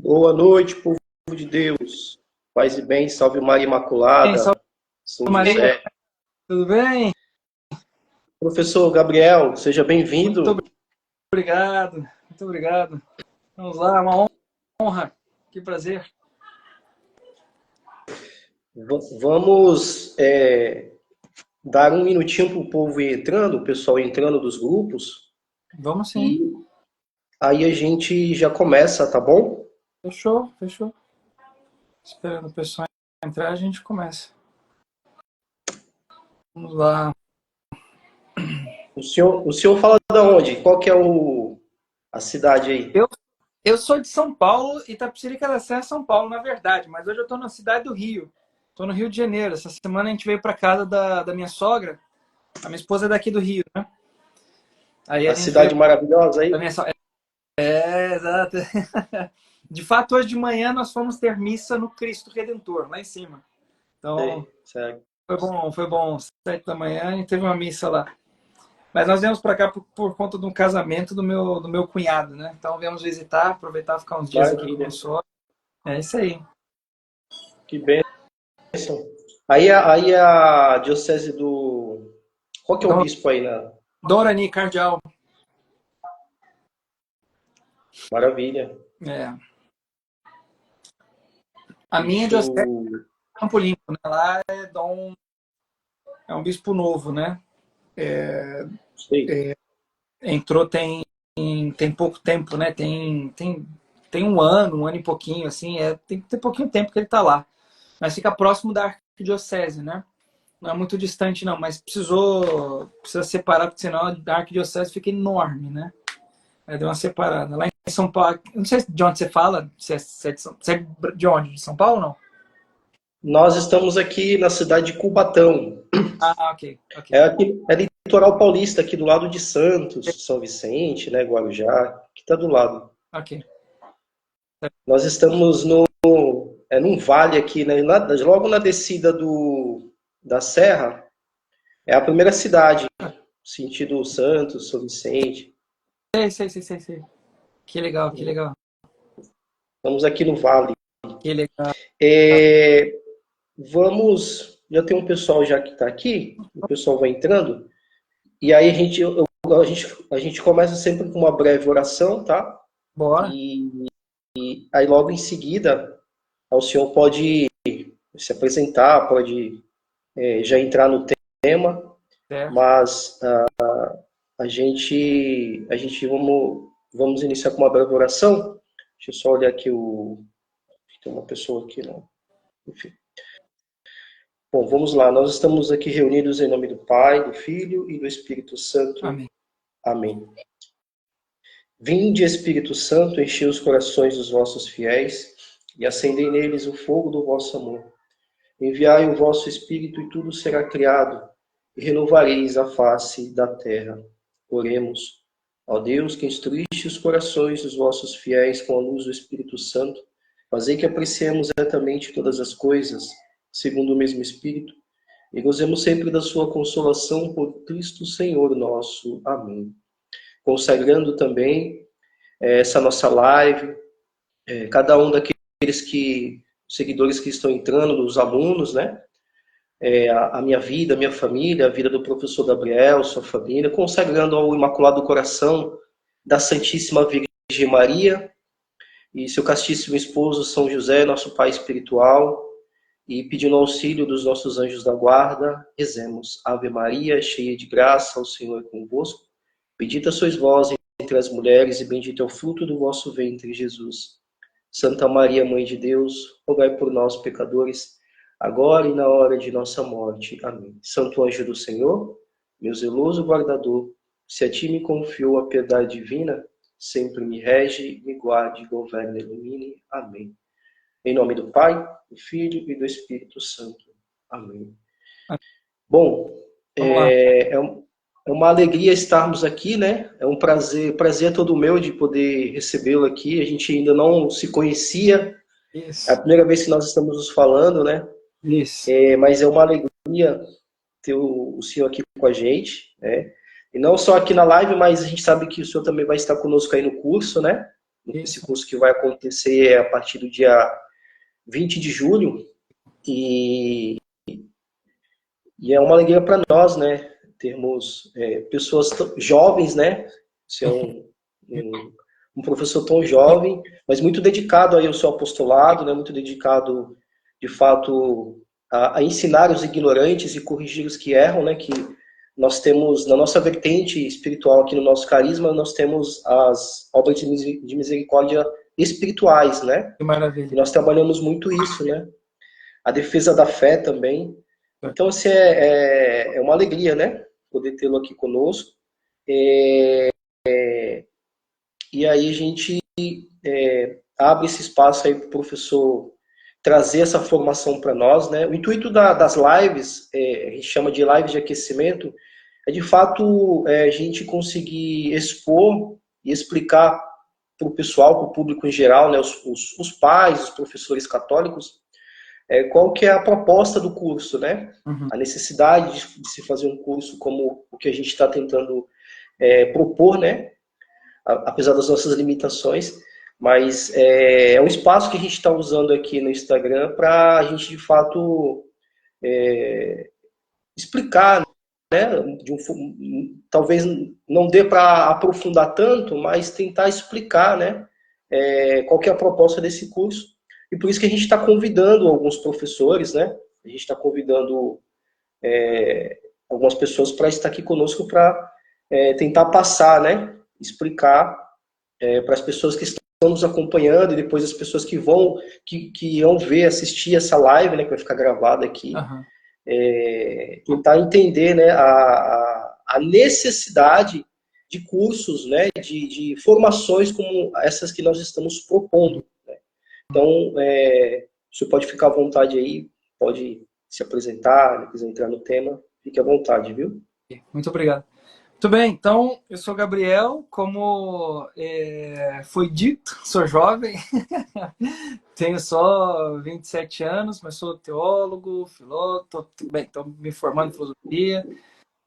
Boa noite, povo de Deus. Paz e bem, salve Maria Salve Imaculada, São Maria, José. tudo bem? Professor Gabriel, seja Muito bem-vindo. obrigado, muito obrigado. Vamos lá, uma honra, que prazer. Vamos dar um minutinho para o povo ir entrando, o pessoal entrando dos grupos, Vamos sim, e aí a gente já começa, tá bom? fechou, fechou. Esperando o pessoal entrar, a gente começa. Vamos lá. O senhor fala de onde? Qual que é a cidade aí? Eu, eu sou de São Paulo, Itapecerica da Serra, São Paulo, na verdade, mas hoje eu estou na cidade do Rio. Estou no Rio de Janeiro. Essa semana a gente veio para casa da minha sogra. A minha esposa é daqui do Rio, né? Aí a A gente veio cidade maravilhosa da aí? minha sogra. Exato. De fato, hoje de manhã nós fomos ter missa no Cristo Redentor, lá em cima. Então, Sei, sério. foi bom. 7 da manhã e teve uma missa lá. Mas nós viemos para cá por conta de um casamento do meu cunhado, né? Então viemos visitar, aproveitar, ficar uns dias aqui com Maravilha, o só. É isso aí. que bênção. Aí a diocese do... Qual que é o Dom, bispo aí na... Dorani Cardeal. Maravilha. É. A minha Deixa diocese eu... é Campo Limpo, né? Lá é Dom, é um bispo novo, né? Sei. Entrou tem pouco tempo, né? Tem um ano e pouquinho, assim. Tem que ter pouquinho tempo que ele está lá. Mas fica próximo da arquidiocese, né? Não é muito distante, não, mas precisa separar, porque senão a arquidiocese fica enorme, né? Aí deu uma separada. Lá em São Paulo, não sei de onde você fala, você é de onde? De São Paulo ou não? Nós estamos aqui na cidade de Cubatão. Ah, ok, ok, É litoral paulista, aqui do lado de Santos, São Vicente, né, Guarujá, que está do lado. ok. Nós estamos num vale aqui, né, logo na descida da serra, é a primeira cidade, sentido Santos, São Vicente. Sei. Que legal, que legal. Estamos aqui no vale. Que legal. É, já tem um pessoal já que está aqui, o pessoal vai entrando. E aí a gente começa sempre com uma breve oração, tá? Bora. E aí logo em seguida o senhor pode se apresentar, pode já entrar no tema, Certo. mas a gente vamos iniciar com uma breve oração. Deixa eu só olhar aqui tem uma pessoa aqui, não. Enfim. Bom, vamos lá. Nós estamos aqui reunidos em nome do Pai, do Filho e do Espírito Santo. Amém. Amém. Vinde, Espírito Santo, enchei os corações dos vossos fiéis e acendei neles o fogo do vosso amor. Enviai o vosso Espírito e tudo será criado, e renovareis a face da terra. Oremos. Ó Deus, que instruíste os corações dos vossos fiéis com a luz do Espírito Santo, fazei que apreciemos retamente todas as coisas, segundo o mesmo Espírito, e gozemos sempre da sua consolação por Cristo Senhor nosso. Amém. Consagrando também essa nossa live, cada um daqueles seguidores que estão entrando, os alunos, né? A minha vida, a minha família, a vida do professor Gabriel, sua família, consagrando ao Imaculado Coração da Santíssima Virgem Maria e seu castíssimo esposo São José, nosso Pai espiritual, e pedindo auxílio dos nossos anjos da guarda, rezemos. Ave Maria, cheia de graça, o Senhor é convosco. Bendita sois vós entre as mulheres, e bendito é o fruto do vosso ventre, Jesus. Santa Maria, Mãe de Deus, rogai por nós, pecadores, agora e na hora de nossa morte. Amém. Santo anjo do Senhor, meu zeloso guardador, se a ti me confiou a piedade divina, sempre me rege, me guarde, governe e ilumine. Amém. Em nome do Pai, do Filho e do Espírito Santo. Amém. Bom, Vamos lá. é uma alegria estarmos aqui, né? É um prazer todo meu de poder recebê-lo aqui. A gente ainda não se conhecia, é a Isso. primeira vez que nós estamos nos falando, né? Isso. Mas é uma alegria ter o senhor aqui com a gente, né? E não só aqui na live, mas a gente sabe que o senhor também vai estar conosco aí no curso, né? Esse curso que vai acontecer a partir do dia 20 de julho. E, e é uma alegria para nós, né? Termos pessoas jovens, né? Ser um professor tão jovem, mas muito dedicado aí ao seu apostolado, né? Muito dedicado, de fato, a ensinar os ignorantes e corrigir os que erram, né? Que nós temos, na nossa vertente espiritual aqui no nosso carisma, nós temos as obras de misericórdia espirituais, né? Que maravilha. E nós trabalhamos muito isso, né? A defesa da fé também. Então, assim, é uma alegria, né? Poder tê-lo aqui conosco. E aí a gente abre esse espaço aí para o professor trazer essa formação para nós, né? O intuito das lives, a gente chama de lives de aquecimento, é de fato a gente conseguir expor e explicar para o pessoal, para o público em geral, né? Os pais, os professores católicos, qual que é a proposta do curso, né? Uhum. A necessidade de se fazer um curso como o que a gente está tentando propor, né? Apesar das nossas limitações, mas é um espaço que a gente está usando aqui no Instagram para a gente, de fato, explicar, né? Talvez não dê para aprofundar tanto, mas tentar explicar, né? Qual que é a proposta desse curso. E por isso que a gente está convidando alguns professores, né? A gente está convidando algumas pessoas para estar aqui conosco para tentar passar, né? Explicar para as pessoas que estão nos acompanhando e depois as pessoas que irão ver, assistir essa live, né? Que vai ficar gravada aqui. Uhum. Tentar entender, né? A necessidade de cursos, né? De formações como essas que nós estamos propondo. Né? Então, você pode ficar à vontade aí, pode se apresentar, quiser entrar no tema, fique à vontade, viu? Muito obrigado. Muito bem, então eu sou Gabriel, como foi dito, sou jovem, tenho só 27 anos, mas sou teólogo, filósofo, estou me formando em filosofia,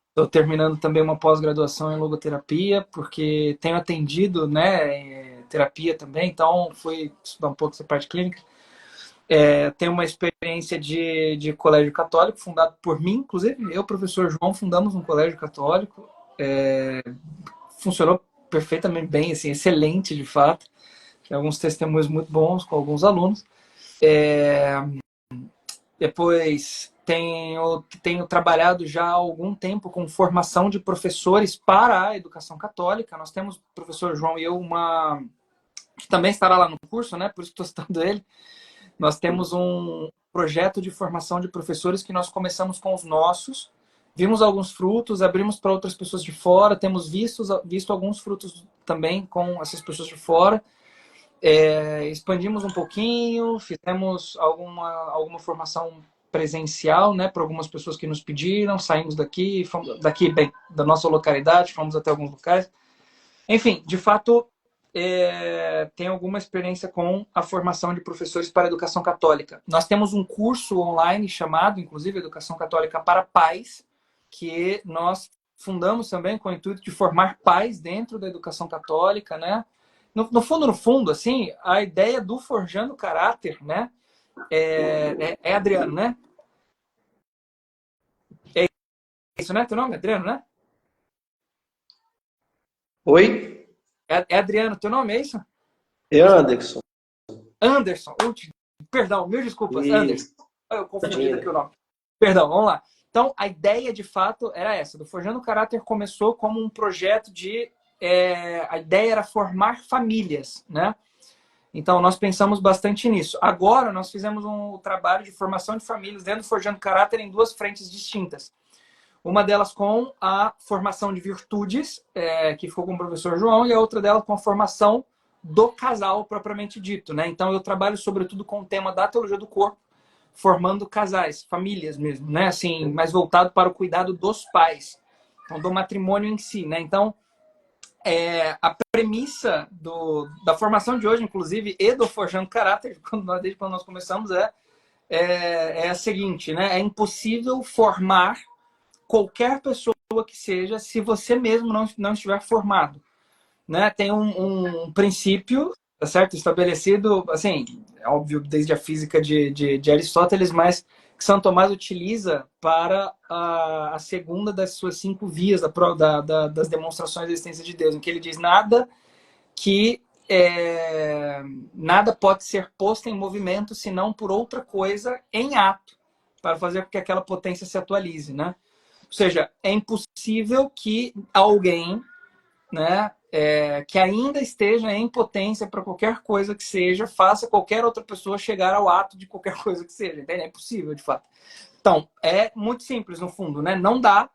estou terminando também uma pós-graduação em logoterapia, porque tenho atendido, né, terapia também, então fui estudar um pouco essa parte clínica. Tenho uma experiência de colégio católico, fundado por mim, inclusive, eu, professor João, fundamos um colégio católico, funcionou perfeitamente bem, assim, excelente de fato, tem alguns testemunhos muito bons com alguns alunos. Depois tenho trabalhado já há algum tempo com formação de professores para a educação católica. Nós temos, o professor João e eu, que também estará lá no curso, né? Por isso que estou citando ele. Nós temos um projeto de formação de professores que nós começamos com os nossos, vimos alguns frutos, abrimos para outras pessoas de fora, temos visto alguns frutos também com essas pessoas de fora. Expandimos um pouquinho, fizemos alguma formação presencial, né, para algumas pessoas que nos pediram, saímos daqui, fomos bem, da nossa localidade, fomos até alguns locais. Enfim, de fato, tenho alguma experiência com a formação de professores para a educação católica. Nós temos um curso online chamado, inclusive, Educação Católica para Pais, que nós fundamos também com o intuito de formar pais dentro da educação católica, né? No fundo, assim, a ideia do Forjando Caráter, né? É Adriano, né? É isso, né? Teu nome é Adriano, né? Oi? É Adriano, teu nome é isso? É Anderson. Anderson. Perdão, mil desculpas, Anderson. Isso. Eu confundi aqui o nome. Perdão, vamos lá. Então, a ideia, de fato, era essa. Do Forjando Caráter começou como um projeto a ideia era formar famílias, né? Então, nós pensamos bastante nisso. Agora, nós fizemos um trabalho de formação de famílias dentro do Forjando Caráter em duas frentes distintas. Uma delas com a formação de virtudes, que ficou com o professor João, e a outra delas com a formação do casal, propriamente dito, né? Então, eu trabalho, sobretudo, com o tema da teologia do corpo, formando casais, famílias mesmo, né? Assim, mais voltado para o cuidado dos pais, então, do matrimônio em si, né? Então, a premissa da formação de hoje, inclusive, e do Forjando Caráter, desde quando nós começamos, é a seguinte, né? É impossível formar qualquer pessoa que seja se você mesmo não estiver formado, né? Tem um princípio tá certo? Estabelecido, assim, é óbvio, desde a física de Aristóteles, mas que São Tomás utiliza para a segunda das suas 5 vias das demonstrações da existência de Deus, em que ele diz que nada pode ser posto em movimento senão por outra coisa em ato, para fazer com que aquela potência se atualize, né? Ou seja, é impossível que alguém, né, que ainda esteja em potência para qualquer coisa que seja, faça qualquer outra pessoa chegar ao ato de qualquer coisa que seja. Entende? É impossível, de fato. Então, é muito simples, no fundo, né? Não dá,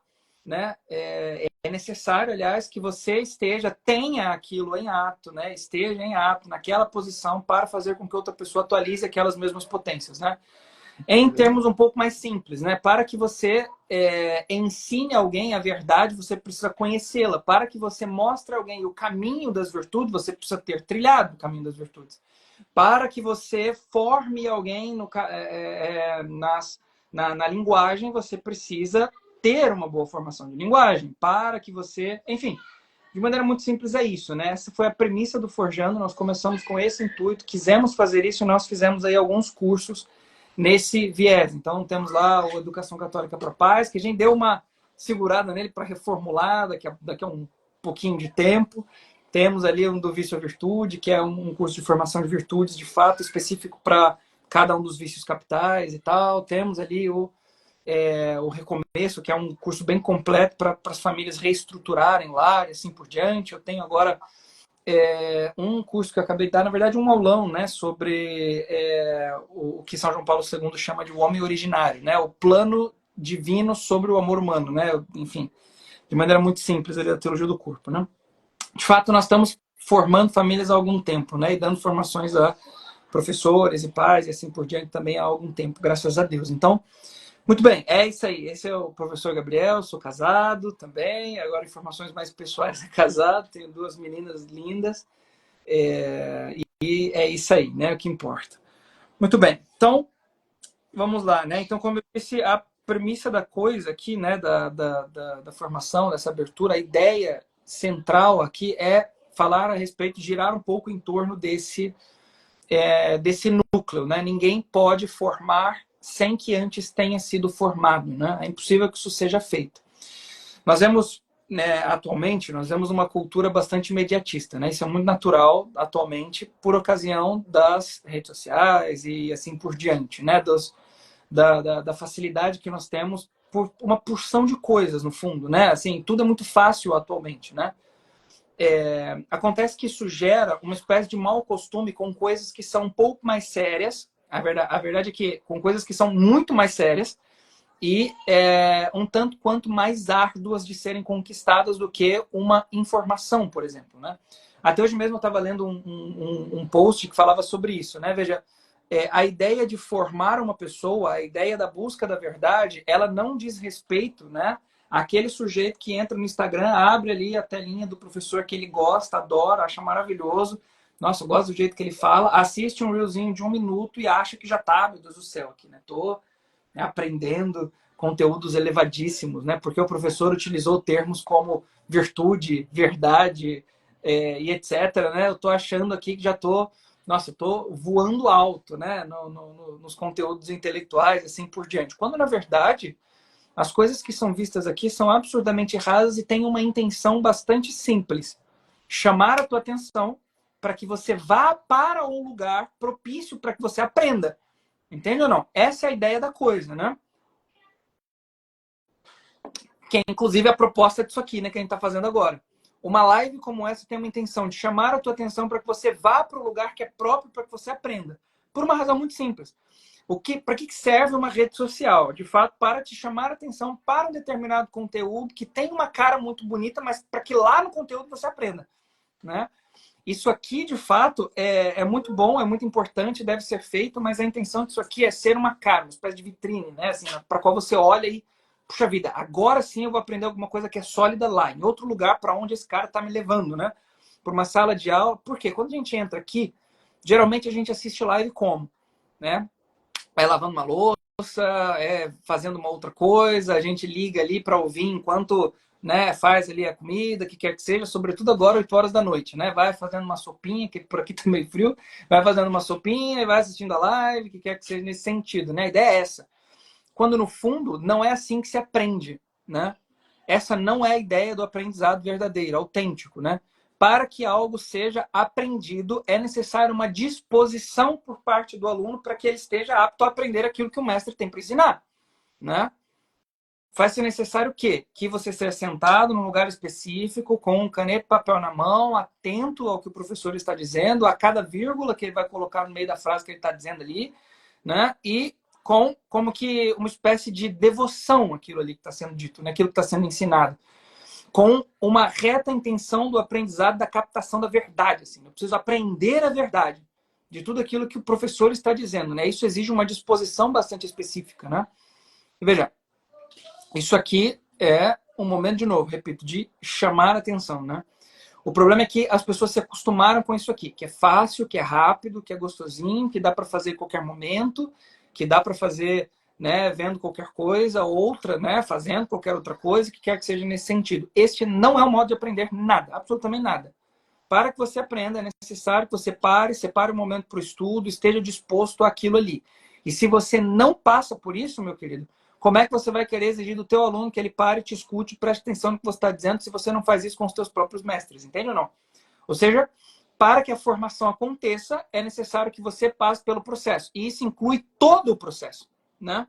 né? É necessário, aliás, que você tenha aquilo em ato, né? Esteja em ato, naquela posição, para fazer com que outra pessoa atualize aquelas mesmas potências, né? Em termos um pouco mais simples, né? Para que você ensine alguém a verdade, você precisa conhecê-la. Para que você mostre a alguém o caminho das virtudes, você precisa ter trilhado o caminho das virtudes. Para que você forme alguém na linguagem, você precisa ter uma boa formação de linguagem. Para que você... Enfim, de maneira muito simples é isso, né? Essa foi a premissa do Forjando. Nós começamos com esse intuito, quisemos fazer isso e nós fizemos aí alguns cursos nesse viés. Então, temos lá o Educação Católica para a Paz, que a gente deu uma segurada nele para reformular daqui a um pouquinho de tempo. Temos ali um do Vício à Virtude, que é um curso de formação de virtudes, de fato, específico para cada um dos vícios capitais e tal. Temos ali o Recomeço, que é um curso bem completo para as famílias reestruturarem lá e assim por diante. Eu tenho agora um curso que eu acabei de dar, na verdade, um aulão, né, sobre o que São João Paulo II chama de o homem originário, né, o plano divino sobre o amor humano, né, enfim, de maneira muito simples, a teologia do corpo, né. De fato, nós estamos formando famílias há algum tempo, né, e dando formações a professores e pais e assim por diante também há algum tempo, graças a Deus. Então, muito bem, é isso aí. Esse é o professor Gabriel, sou casado também. Agora, informações mais pessoais, é casado, tenho 2 meninas lindas. E é isso aí, né? O que importa. Muito bem, então, vamos lá, né? Então, como eu disse, a premissa da coisa aqui, né, da formação, dessa abertura, a ideia central aqui é falar a respeito, girar um pouco em torno desse núcleo, né? Ninguém pode formar sem que antes tenha sido formado, né? É impossível que isso seja feito. Nós vemos, né, atualmente, nós vemos uma cultura bastante imediatista, né? Isso é muito natural atualmente por ocasião das redes sociais e assim por diante, né? Da facilidade que nós temos por uma porção de coisas, no fundo, né? Assim, tudo é muito fácil atualmente, né? Acontece que isso gera uma espécie de mau costume com coisas que são um pouco mais sérias. A verdade é que com coisas que são muito mais sérias e um tanto quanto mais árduas de serem conquistadas do que uma informação, por exemplo, né? Até hoje mesmo eu estava lendo um post que falava sobre isso, né? Veja, a ideia de formar uma pessoa, a ideia da busca da verdade, ela não diz respeito, né? Aquele sujeito que entra no Instagram, abre ali a telinha do professor que ele gosta, adora, acha maravilhoso. Nossa, eu gosto do jeito que ele fala. Assiste um reelzinho de 1 minuto e acha que já tá, meu Deus do céu, aqui, né? Tô, né, aprendendo conteúdos elevadíssimos, né? Porque o professor utilizou termos como virtude, verdade e etc, né? Eu tô achando aqui que já tô... Nossa, eu tô voando alto, né? Nos conteúdos intelectuais, assim por diante. Quando, na verdade... As coisas que são vistas aqui são absurdamente rasas e têm uma intenção bastante simples. Chamar a tua atenção para que você vá para um lugar propício para que você aprenda. Entende ou não? Essa é a ideia da coisa, né? Que é, inclusive, a proposta disso aqui, né? Que a gente está fazendo agora. Uma live como essa tem uma intenção de chamar a tua atenção para que você vá para o lugar que é próprio para que você aprenda. Por uma razão muito simples. Para que serve uma rede social? De fato, para te chamar a atenção para um determinado conteúdo que tem uma cara muito bonita, mas para que lá no conteúdo você aprenda, né? Isso aqui, de fato, é muito bom, é muito importante, deve ser feito, mas a intenção disso aqui é ser uma cara, uma espécie de vitrine, né? Assim, para qual você olha e, puxa vida, agora sim eu vou aprender alguma coisa que é sólida lá, em outro lugar para onde esse cara está me levando, né? Por uma sala de aula. Porque quando a gente entra aqui, geralmente a gente assiste live como, né? Vai lavando uma louça, fazendo uma outra coisa, a gente liga ali para ouvir enquanto, né, faz ali a comida, o que quer que seja, sobretudo agora, 8 horas da noite, né? Vai fazendo uma sopinha, que por aqui tá meio frio, vai fazendo uma sopinha e vai assistindo a live, o que quer que seja nesse sentido, né? A ideia é essa. Quando no fundo não é assim que se aprende, né? Essa não é a ideia do aprendizado verdadeiro, autêntico, né? Para que algo seja aprendido, é necessário uma disposição por parte do aluno para que ele esteja apto a aprender aquilo que o mestre tem para ensinar, né? Vai ser necessário o quê? Que você esteja sentado num lugar específico, com caneta e papel na mão, atento ao que o professor está dizendo, a cada vírgula que ele vai colocar no meio da frase que ele está dizendo ali, né? E com como que uma espécie de devoção àquilo ali que está sendo dito, né? Aquilo que está sendo ensinado. Com uma reta intenção do aprendizado, da captação da verdade. Assim. Eu preciso aprender a verdade de tudo aquilo que o professor está dizendo, né? Isso exige uma disposição bastante específica, né? E veja, isso aqui é um momento, de novo, repito, de chamar a atenção, né? O problema é que as pessoas se acostumaram com isso aqui, que é fácil, que é rápido, que é gostosinho, que dá para fazer em qualquer momento, que dá para fazer, né, vendo qualquer coisa, outra, né, fazendo qualquer outra coisa, que quer que seja nesse sentido. Este não é o modo de aprender nada, absolutamente nada. Para que você aprenda, é necessário que você separe um momento para o estudo, esteja disposto àquilo ali. E se você não passa por isso, meu querido, como é que você vai querer exigir do teu aluno que ele pare, te escute, preste atenção no que você está dizendo, se você não faz isso com os teus próprios mestres, entende ou não? Ou seja, para que a formação aconteça, é necessário que você passe pelo processo. E isso inclui todo o processo, né?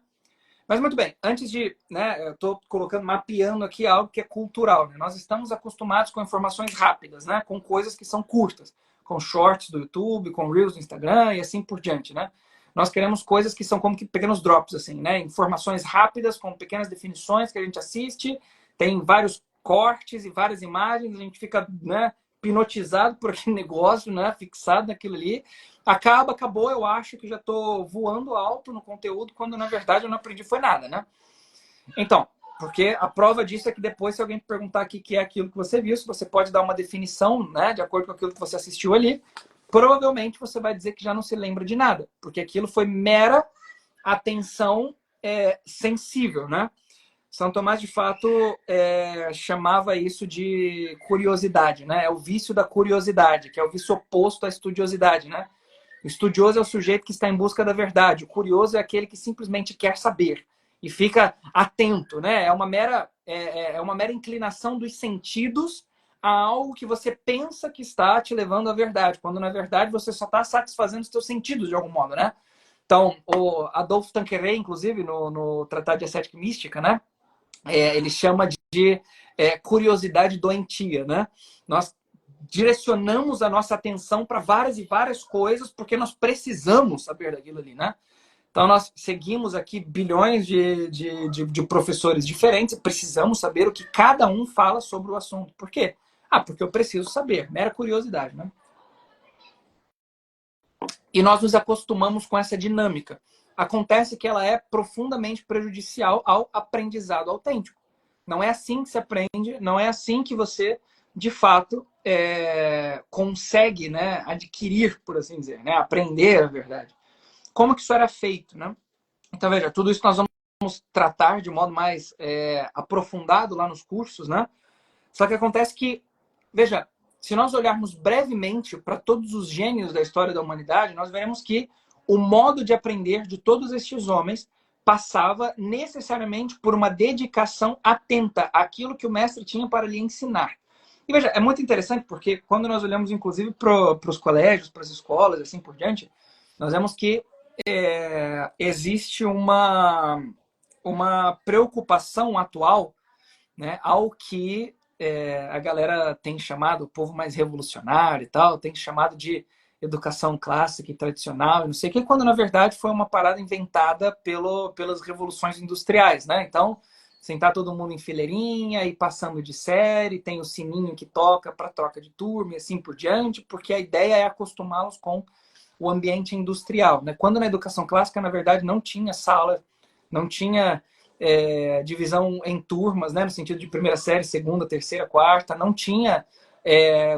Mas muito bem, antes de, né, eu estou colocando, mapeando aqui algo que é cultural. Né? Nós estamos acostumados com informações rápidas, né? Com coisas que são curtas, com shorts do YouTube, com Reels do Instagram e assim por diante, né? Nós queremos coisas que são como que pequenos drops, assim, né? Informações rápidas, com pequenas definições que a gente assiste, tem vários cortes e várias imagens, a gente fica, né, hipnotizado por aquele negócio, né? Fixado naquilo ali. Acabou, eu acho que já estou voando alto no conteúdo, quando na verdade eu não aprendi foi nada, né? Então, porque a prova disso é que depois, se alguém te perguntar o que é aquilo que você viu, se você pode dar uma definição, né, de acordo com aquilo que você assistiu ali, provavelmente você vai dizer que já não se lembra de nada, porque aquilo foi mera atenção sensível, né? São Tomás, de fato, chamava isso de curiosidade, né? É o vício da curiosidade, que é o vício oposto à estudiosidade, né? O estudioso é o sujeito que está em busca da verdade. O curioso é aquele que simplesmente quer saber e fica atento, né? É uma mera inclinação dos sentidos a algo que você pensa que está te levando à verdade, quando na verdade você só está satisfazendo os seus sentidos de algum modo, né? Então, o Adolfo Tanqueray, inclusive, no Tratado de Ascética e Mística, né? Ele chama de curiosidade doentia, né? Nós direcionamos a nossa atenção para várias e várias coisas porque nós precisamos saber daquilo ali, né? Então, nós seguimos aqui bilhões de professores diferentes e precisamos saber o que cada um fala sobre o assunto. Por quê? Porque eu preciso saber. Mera curiosidade, né? E nós nos acostumamos com essa dinâmica. Acontece que ela é profundamente prejudicial ao aprendizado autêntico. Não é assim que se aprende, não é assim que você, de fato, consegue, né, adquirir, por assim dizer, né, aprender a verdade. Como que isso era feito, né? Então, veja, tudo isso nós vamos tratar de modo mais aprofundado lá nos cursos, né? Só que acontece que, veja, se nós olharmos brevemente para todos os gênios da história da humanidade, nós veremos que o modo de aprender de todos estes homens passava necessariamente por uma dedicação atenta àquilo que o mestre tinha para lhe ensinar. E veja, é muito interessante porque quando nós olhamos, inclusive, para os colégios, para as escolas, assim por diante, nós vemos que existe uma preocupação atual, né, ao que a galera tem chamado, o povo mais revolucionário e tal, tem chamado de educação clássica e tradicional, e não sei o que, quando na verdade foi uma parada inventada pelas revoluções industriais, né? Então, sentar todo mundo em fileirinha e passando de série, tem o sininho que toca para troca de turma e assim por diante, porque a ideia é acostumá-los com o ambiente industrial, né? Quando na educação clássica, na verdade, não tinha sala, não tinha divisão em turmas, né? No sentido de primeira série, segunda, terceira, quarta, não tinha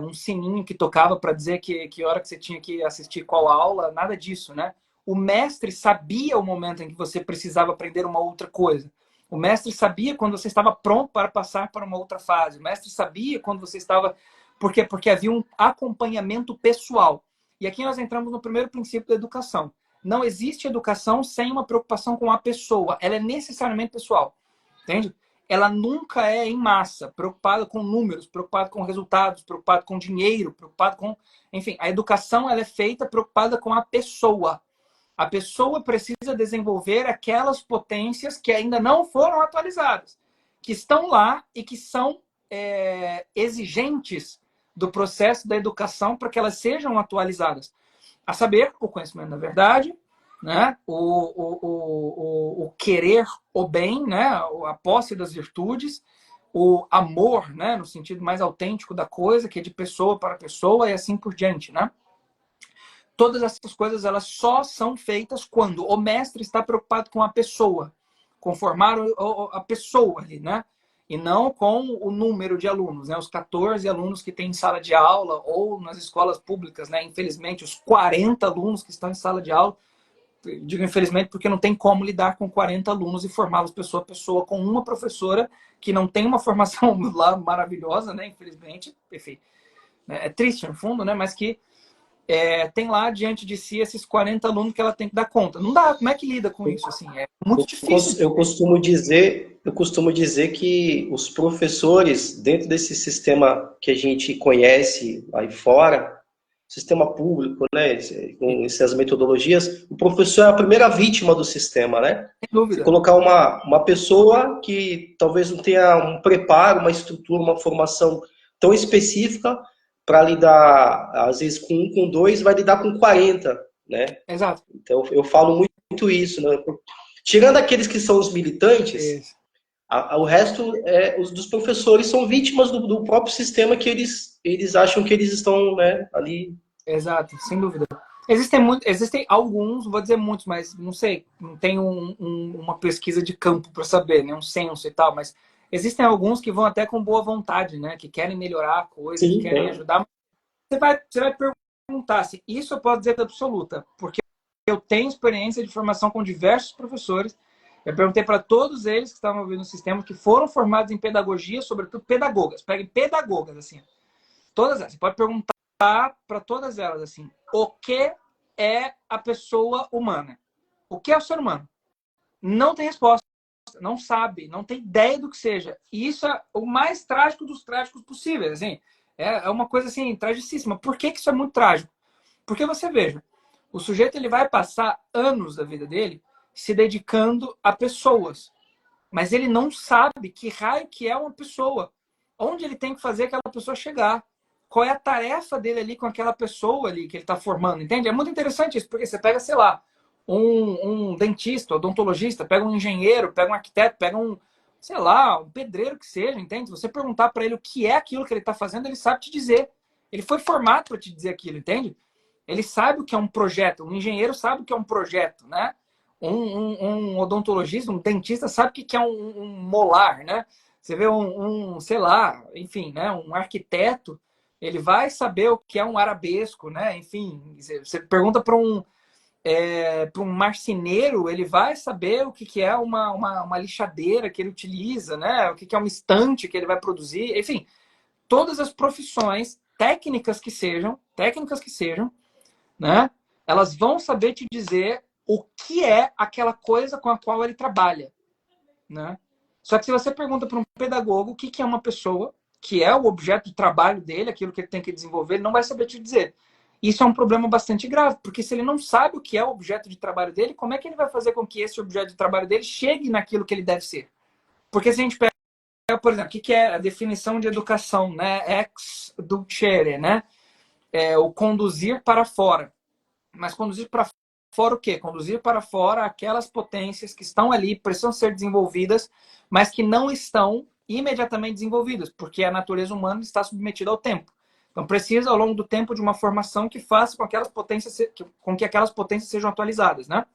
um sininho que tocava para dizer que hora que você tinha que assistir qual aula, nada disso, né? O mestre sabia o momento em que você precisava aprender uma outra coisa. O mestre sabia quando você estava pronto para passar para uma outra fase. O mestre sabia quando você estava... Por quê? Porque havia um acompanhamento pessoal. E aqui nós entramos no primeiro princípio da educação. Não existe educação sem uma preocupação com a pessoa. Ela é necessariamente pessoal. Entende? Ela nunca é em massa, preocupada com números, preocupada com resultados, preocupada com dinheiro, preocupada com... Enfim, a educação ela é feita preocupada com a pessoa. A pessoa precisa desenvolver aquelas potências que ainda não foram atualizadas, que estão lá e que são exigentes do processo da educação para que elas sejam atualizadas. A saber, o conhecimento da verdade, né? o querer o bem, né? A posse das virtudes, o amor, né? No sentido mais autêntico da coisa, que é de pessoa para pessoa e assim por diante, né? Todas essas coisas elas só são feitas quando o mestre está preocupado com a pessoa, com formar a pessoa ali, né? E não com o número de alunos, né? Os 14 alunos que tem em sala de aula ou nas escolas públicas, né? Infelizmente, os 40 alunos que estão em sala de aula, digo infelizmente porque não tem como lidar com 40 alunos e formá-los pessoa a pessoa com uma professora que não tem uma formação lá maravilhosa, né? Infelizmente, enfim, né? É triste no fundo, né? Mas que tem lá diante de si esses 40 alunos que ela tem que dar conta. Não dá, como é que lida com isso? Assim, é muito difícil. Eu costumo dizer que os professores, dentro desse sistema que a gente conhece aí fora, sistema público, né, com essas metodologias, o professor é a primeira vítima do sistema, né? Sem Você dúvida. colocar uma pessoa que talvez não tenha um preparo, uma estrutura, uma formação tão específica para lidar, às vezes, com um, com dois, vai lidar com 40, né? Exato. Então, eu falo muito isso, né? Tirando aqueles que são os militantes, Isso. o resto os dos professores são vítimas do próprio sistema que eles acham que eles estão, né, ali. Exato, sem dúvida. Existem alguns, vou dizer muitos, mas não sei, não tenho uma pesquisa de campo para saber, né, um censo e tal, mas existem alguns que vão até com boa vontade, né, que querem melhorar a coisa, que Sim, querem ajudar. Você vai perguntar se isso eu posso dizer com absoluta, porque eu tenho experiência de formação com diversos professores. Eu perguntei para todos eles que estavam ouvindo o sistema, que foram formados em pedagogia, sobretudo pedagogas. Peguem pedagogas, assim. Todas elas. Você pode perguntar para todas elas, assim, o que é a pessoa humana? O que é o ser humano? Não tem resposta. Não sabe, não tem ideia do que seja. E isso é o mais trágico dos trágicos possíveis, assim. É uma coisa, assim, tragicíssima. Por que isso é muito trágico? Porque você veja, o sujeito ele vai passar anos da vida dele se dedicando a pessoas, mas ele não sabe que raio que é uma pessoa, onde ele tem que fazer aquela pessoa chegar, qual é a tarefa dele ali com aquela pessoa ali que ele está formando, entende? É muito interessante isso, porque você pega, sei lá, um dentista, odontologista, pega um engenheiro, pega um arquiteto, pega um, sei lá, um pedreiro que seja, entende? Se você perguntar para ele o que é aquilo que ele está fazendo, ele sabe te dizer. Ele foi formado para te dizer aquilo, entende? Ele sabe o que é um projeto. Um engenheiro sabe o que é um projeto, né? Um odontologista, um dentista sabe o que é um molar, né? Você vê sei lá, enfim, né? Um arquiteto, ele vai saber o que é um arabesco, né? Enfim, você pergunta para um marceneiro, ele vai saber o que é uma lixadeira que ele utiliza, né? O que é uma estante que ele vai produzir, enfim, todas as profissões técnicas que sejam, né? Elas vão saber te dizer o que é aquela coisa com a qual ele trabalha, né? Só que se você pergunta para um pedagogo o que é uma pessoa, que é o objeto de trabalho dele, aquilo que ele tem que desenvolver, ele não vai saber te dizer. Isso é um problema bastante grave, porque se ele não sabe o que é o objeto de trabalho dele, como é que ele vai fazer com que esse objeto de trabalho dele chegue naquilo que ele deve ser? Porque se a gente pega, por exemplo, o que é a definição de educação, né? Ex ducere, né? O conduzir para fora. Mas conduzir para fora o quê? Conduzir para fora aquelas potências que estão ali, precisam ser desenvolvidas, mas que não estão imediatamente desenvolvidas, porque a natureza humana está submetida ao tempo. Então precisa, ao longo do tempo, de uma formação que faça com que aquelas potências sejam atualizadas, né?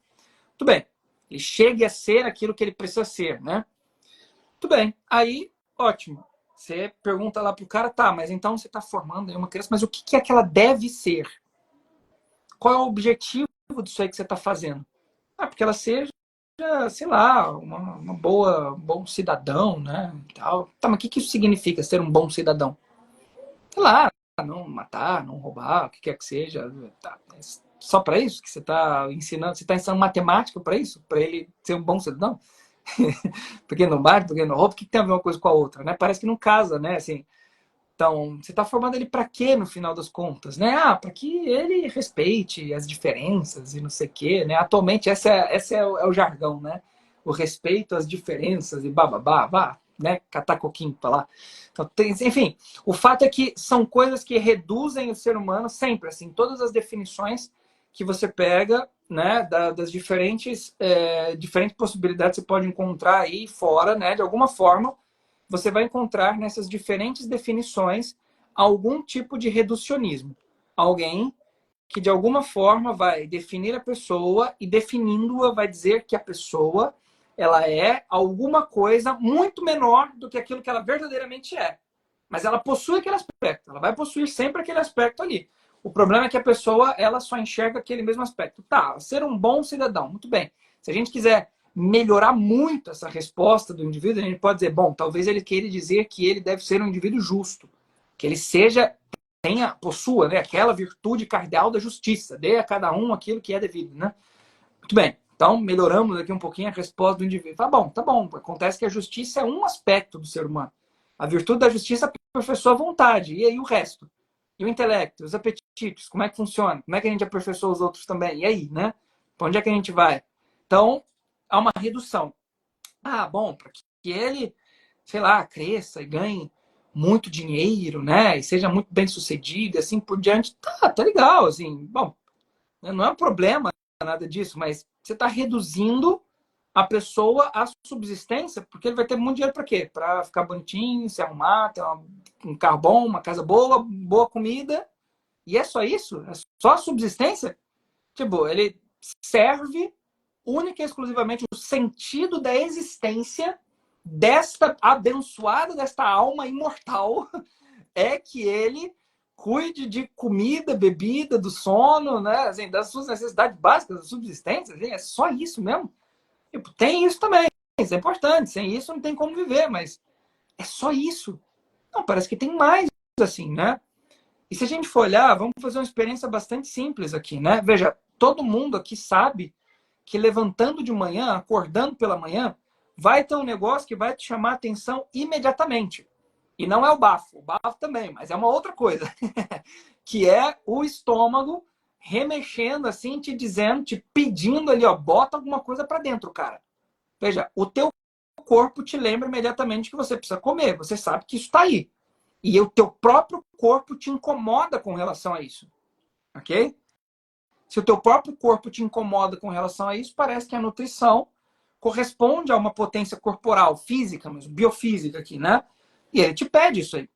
Tudo bem. Ele chegue a ser aquilo que ele precisa ser, né? Tudo bem. Aí, ótimo. Você pergunta lá pro cara, tá, mas então você está formando aí uma criança, mas o que é que ela deve ser? qual é o objetivo disso aí que você está fazendo? Ah, porque ela seja, sei lá, uma boa, um bom cidadão, né? Tal. Tá, mas o que isso significa, ser um bom cidadão? Sei lá, não matar, não roubar, o que quer que seja. Tá. É só para isso que você está ensinando? Você está ensinando matemática para isso? Para ele ser um bom cidadão? Porque não bate, porque não rouba, o que tem a ver uma coisa com a outra, né? Parece que não casa, né? Assim, então, você está formando ele para quê no final das contas, né? Ah, para que ele respeite as diferenças e não sei o quê, né? Atualmente, esse é o jargão, né? O respeito às diferenças e bababá, vá, né? Catar coquinho para lá. Então, enfim, o fato é que são coisas que reduzem o ser humano sempre, assim, todas as definições que você pega, né, das diferentes possibilidades que você pode encontrar aí fora, né, de alguma forma, você vai encontrar nessas diferentes definições algum tipo de reducionismo. Alguém que, de alguma forma, vai definir a pessoa e, definindo-a, vai dizer que a pessoa ela é alguma coisa muito menor do que aquilo que ela verdadeiramente é. Mas ela possui aquele aspecto. Ela vai possuir sempre aquele aspecto ali. O problema é que a pessoa ela só enxerga aquele mesmo aspecto. Tá, ser um bom cidadão. Muito bem. Se a gente quiser melhorar muito essa resposta do indivíduo, a gente pode dizer, bom, talvez ele queira dizer que ele deve ser um indivíduo justo, que ele possua, né, aquela virtude cardeal da justiça, dê a cada um aquilo que é devido, né? Muito bem. Então, melhoramos aqui um pouquinho a resposta do indivíduo. Tá bom. Acontece que a justiça é um aspecto do ser humano. A virtude da justiça aperfeiçoa a vontade. E aí o resto? E o intelecto? Os apetites? Como é que funciona? Como é que a gente aperfeiçoa os outros também? E aí, né? Para onde é que a gente vai? Então, há uma redução. Ah, bom, para que ele, sei lá, cresça e ganhe muito dinheiro, né? E seja muito bem sucedido, e assim por diante. Tá legal, assim. Bom, não é um problema nada disso, mas você está reduzindo a pessoa à subsistência, porque ele vai ter muito dinheiro para quê? Para ficar bonitinho, se arrumar, ter um carro bom, uma casa boa, boa comida. E é só isso? É só a subsistência? Tipo, ele serve única e exclusivamente o sentido da existência desta abençoada, desta alma imortal, é que ele cuide de comida, bebida, do sono, né? Assim, das suas necessidades básicas, da subsistência. Assim, é só isso mesmo. Tipo, tem isso também, isso é importante. Sem isso não tem como viver, mas é só isso. Não, parece que tem mais, assim, né? E se a gente for olhar, vamos fazer uma experiência bastante simples aqui, né? Veja, todo mundo aqui sabe que levantando de manhã, acordando pela manhã, vai ter um negócio que vai te chamar a atenção imediatamente. E não é o bafo também, mas é uma outra coisa, que é o estômago remexendo assim, te dizendo, te pedindo ali, ó, bota alguma coisa para dentro, cara. Veja, o teu corpo te lembra imediatamente que você precisa comer, você sabe que isso está aí. E o teu próprio corpo te incomoda com relação a isso, ok? Se o teu próprio corpo te incomoda com relação a isso, parece que a nutrição corresponde a uma potência corporal, física mesmo, biofísica aqui, né? E ele te pede isso aí.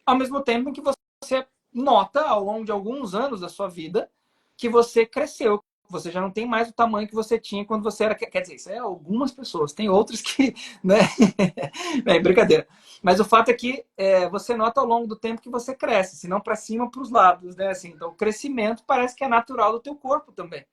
Ao mesmo tempo em que você nota, ao longo de alguns anos da sua vida, que você cresceu. Você já não tem mais o tamanho que você tinha quando você era... Quer dizer, isso é algumas pessoas. Tem outras que... Né? É brincadeira. Mas o fato é que você nota ao longo do tempo que você cresce, se não para cima, para os lados. Né? Assim, então, o crescimento parece que é natural do teu corpo também.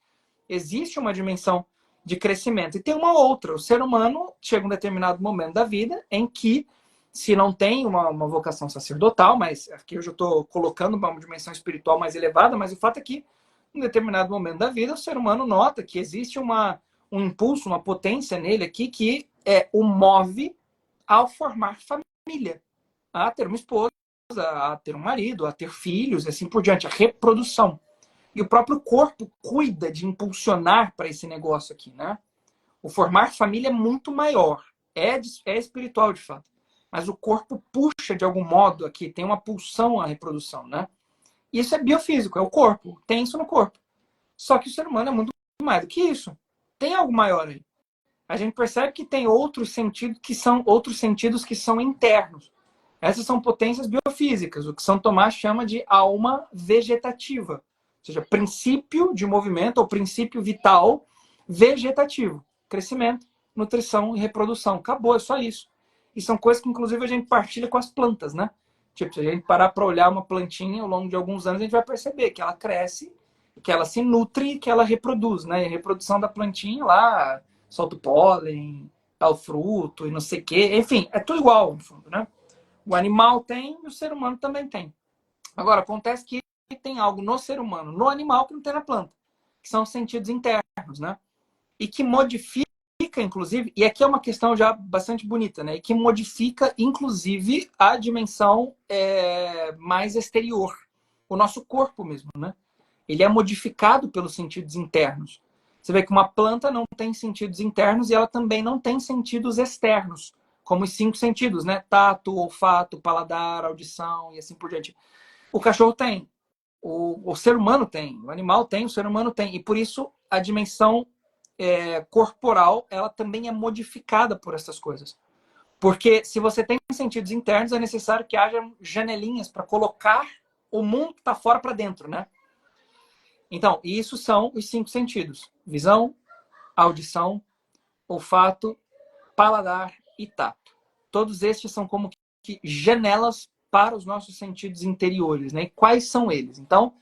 Existe uma dimensão de crescimento. E tem uma outra. O ser humano chega a um determinado momento da vida em que, se não tem uma vocação sacerdotal, mas aqui eu já estou colocando uma dimensão espiritual mais elevada, mas o fato é que, em determinado momento da vida, o ser humano nota que existe um impulso, uma potência nele aqui que o move ao formar família, a ter uma esposa, a ter um marido, a ter filhos, e assim por diante, a reprodução. E o próprio corpo cuida de impulsionar para esse negócio aqui, né? O formar família é muito maior, é espiritual de fato. Mas o corpo puxa de algum modo aqui, tem uma pulsão à reprodução, né? E isso é biofísico, é o corpo, tem isso no corpo. Só que o ser humano é muito mais do que isso. Tem algo maior aí. A gente percebe que tem outros sentidos que são internos. Essas são potências biofísicas, o que São Tomás chama de alma vegetativa. Ou seja, princípio de movimento ou princípio vital vegetativo. Crescimento, nutrição e reprodução. Acabou, é só isso. E são coisas que, inclusive, a gente partilha com as plantas, né? Tipo, se a gente parar para olhar uma plantinha ao longo de alguns anos, a gente vai perceber que ela cresce que ela se nutre e que ela reproduz, né? E a reprodução da plantinha lá, solta o pólen, dá o fruto e não sei o quê. Enfim, é tudo igual, no fundo, né? O animal tem e o ser humano também tem. Agora, acontece que tem algo no ser humano, no animal, que não tem na planta, que são os sentidos internos, né? E que modifica, inclusive, e aqui é uma questão já bastante bonita, né? E que modifica, inclusive, a dimensão mais exterior, o nosso corpo mesmo, né? Ele é modificado pelos sentidos internos. Você vê que uma planta não tem sentidos internos e ela também não tem sentidos externos, como os 5 sentidos, né? Tato, olfato, paladar, audição e assim por diante. O cachorro tem, o ser humano tem, o animal tem, o ser humano tem. E por isso a dimensão corporal, ela também é modificada por essas coisas. Porque se você tem sentidos internos, é necessário que haja janelinhas para colocar o mundo que está fora para dentro, né? Então, isso são os 5 sentidos: visão, audição, olfato, paladar e tato. Todos estes são como que janelas para os nossos sentidos interiores, né? E quais são eles? Então,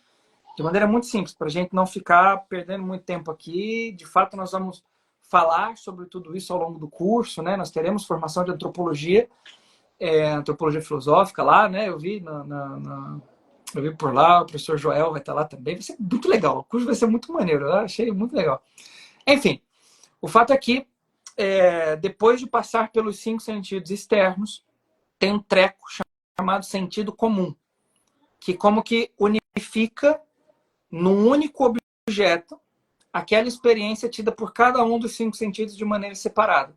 de maneira muito simples, para a gente não ficar perdendo muito tempo aqui, de fato nós vamos falar sobre tudo isso ao longo do curso, né? Nós teremos formação de antropologia, antropologia filosófica lá, né? Eu vi eu vi por lá, o professor Joel vai estar lá também. Vai ser muito legal. O curso vai ser muito maneiro. Eu achei muito legal. Enfim, o fato é que, depois de passar pelos 5 sentidos externos, tem um treco chamado sentido comum, que como que unifica num único objeto aquela experiência tida por cada um dos 5 sentidos de maneira separada.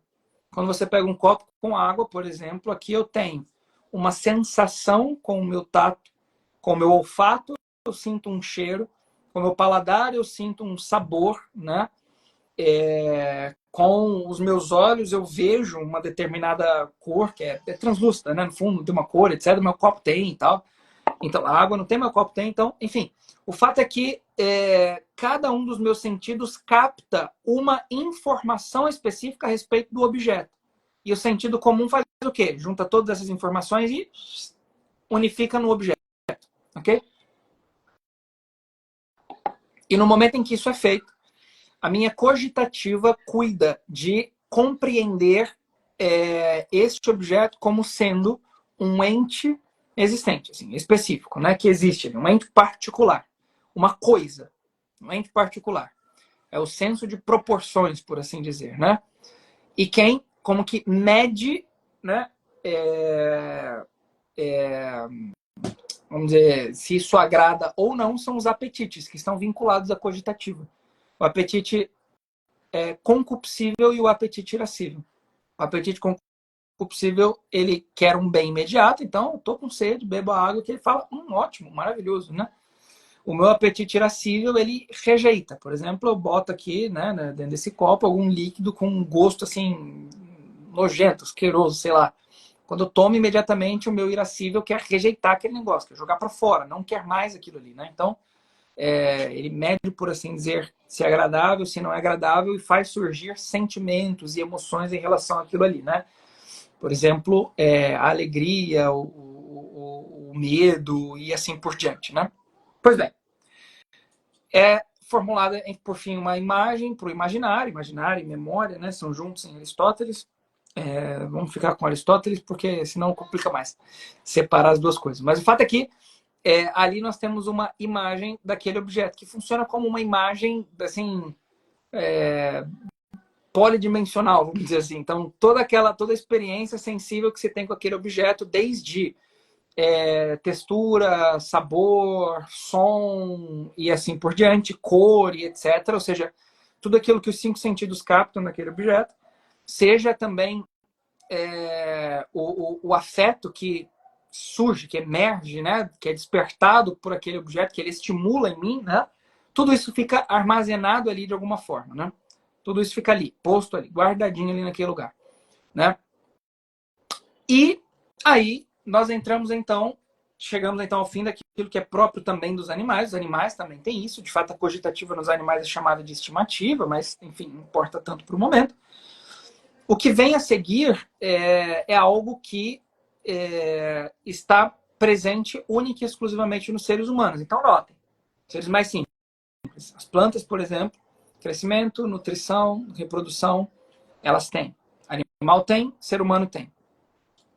Quando você pega um copo com água, por exemplo, aqui eu tenho uma sensação com o meu tato, com o meu olfato, eu sinto um cheiro, com o meu paladar, eu sinto um sabor, né? Com os meus olhos, eu vejo uma determinada cor, que é translúcida, né? No fundo, tem uma cor, etc. O meu copo tem e tal. Então, a água não tem, meu copo tem. Então, enfim, o fato é que cada um dos meus sentidos capta uma informação específica a respeito do objeto. E o sentido comum faz o quê? Junta todas essas informações e unifica no objeto. Ok? E no momento em que isso é feito, a minha cogitativa cuida de compreender este objeto como sendo um ente existente, assim, específico, né? Que existe, um ente particular, uma coisa, um ente particular. É o senso de proporções, por assim dizer, né? E quem, como que mede, né? Vamos dizer, se isso agrada ou não, são os apetites, que estão vinculados à cogitativa. O apetite concupiscível e o apetite irascível. O apetite concupiscível, ele quer um bem imediato, então eu tô com sede, bebo a água, que ele fala, ótimo, maravilhoso, né? O meu apetite irascível, ele rejeita. Por exemplo, eu boto aqui, né, dentro desse copo, algum líquido com um gosto, assim, nojento, asqueroso, sei lá. Quando eu tomo, imediatamente o meu irascível quer rejeitar aquele negócio, quer jogar para fora, não quer mais aquilo ali, né? Então, ele mede, por assim dizer, se é agradável, se não é agradável, e faz surgir sentimentos e emoções em relação àquilo ali, né? Por exemplo, a alegria, o medo e assim por diante, né? Pois bem, é formulada, por fim, uma imagem para o imaginário, imaginário e memória, né? São juntos em Aristóteles. Vamos ficar com Aristóteles, porque senão complica mais separar as duas coisas. Mas o fato é que ali nós temos uma imagem daquele objeto, que funciona como uma imagem, assim, polidimensional, vamos dizer assim. Então, toda a experiência sensível que você tem com aquele objeto, desde textura, sabor, som e assim por diante, cor e etc. Ou seja, tudo aquilo que os 5 sentidos captam naquele objeto, seja também o afeto que surge, que emerge, né? Que é despertado por aquele objeto, que ele estimula em mim, né? Tudo isso fica armazenado ali de alguma forma, né? Tudo isso fica ali, posto ali, guardadinho ali naquele lugar, né? E aí nós chegamos então ao fim daquilo que é próprio também dos animais. Os animais também têm isso. De fato, a cogitativa nos animais é chamada de estimativa, mas, enfim, não importa tanto para o momento. O que vem a seguir é algo que está presente única e exclusivamente nos seres humanos. Então, notem, seres mais simples. As plantas, por exemplo, crescimento, nutrição, reprodução, elas têm. Animal tem, ser humano tem.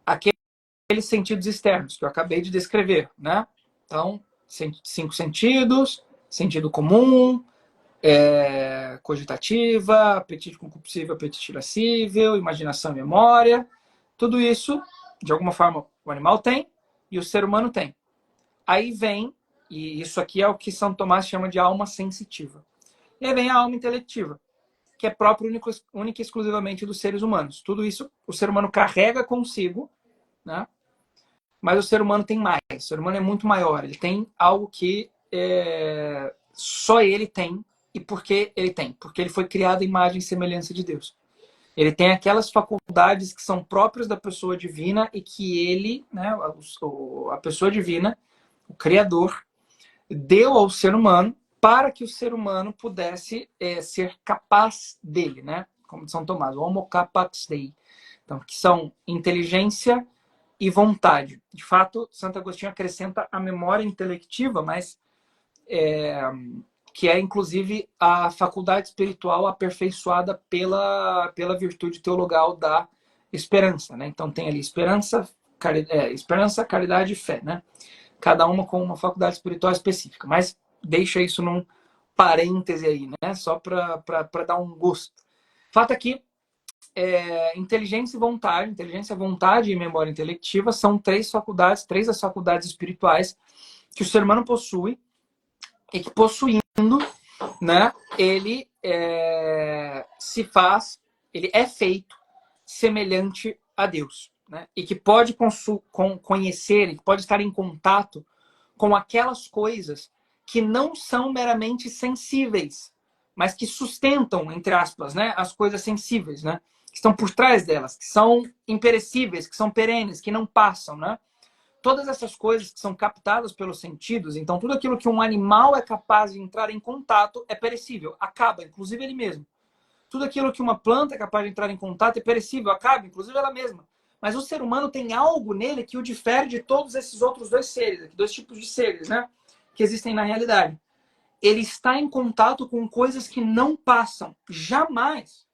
Aqueles sentidos externos que eu acabei de descrever, né? Então, 5 sentidos, sentido comum, cogitativa, apetite concupiscível, apetite irascível, imaginação e memória. Tudo isso, de alguma forma, o animal tem e o ser humano tem. Aí vem, e isso aqui é o que São Tomás chama de alma sensitiva. E aí vem a alma intelectiva, que é próprio única e exclusivamente dos seres humanos. Tudo isso o ser humano carrega consigo, né? Mas o ser humano tem mais. O ser humano é muito maior. Ele tem algo que só ele tem. E por que ele tem? Porque ele foi criado à imagem e semelhança de Deus. Ele tem aquelas faculdades que são próprias da pessoa divina e que ele, né, a pessoa divina, o Criador, deu ao ser humano para que o ser humano pudesse ser capaz dele, né? Como de São Tomás, homo capax dei. Então, que são inteligência e vontade. De fato, Santo Agostinho acrescenta a memória intelectiva, mas que é inclusive a faculdade espiritual aperfeiçoada pela virtude teologal da esperança, né? Então tem ali esperança, caridade e fé, né? Cada uma com uma faculdade espiritual específica, mas deixa isso num parêntese aí, né? Só para dar um gosto. Fato é que inteligência, vontade e memória intelectiva são três das faculdades espirituais que o ser humano possui e que possuindo, né, ele ele é feito semelhante a Deus, né? E que pode conhecer, e que pode estar em contato com aquelas coisas que não são meramente sensíveis, mas que sustentam, entre aspas, né, as coisas sensíveis, né? Que estão por trás delas, que são imperecíveis, que são perenes, que não passam, né? Todas essas coisas que são captadas pelos sentidos, então tudo aquilo que um animal é capaz de entrar em contato é perecível, acaba, inclusive ele mesmo. Tudo aquilo que uma planta é capaz de entrar em contato é perecível, acaba, inclusive ela mesma. Mas o ser humano tem algo nele que o difere de todos esses outros dois tipos de seres, né? Que existem na realidade. Ele está em contato com coisas que não passam, jamais.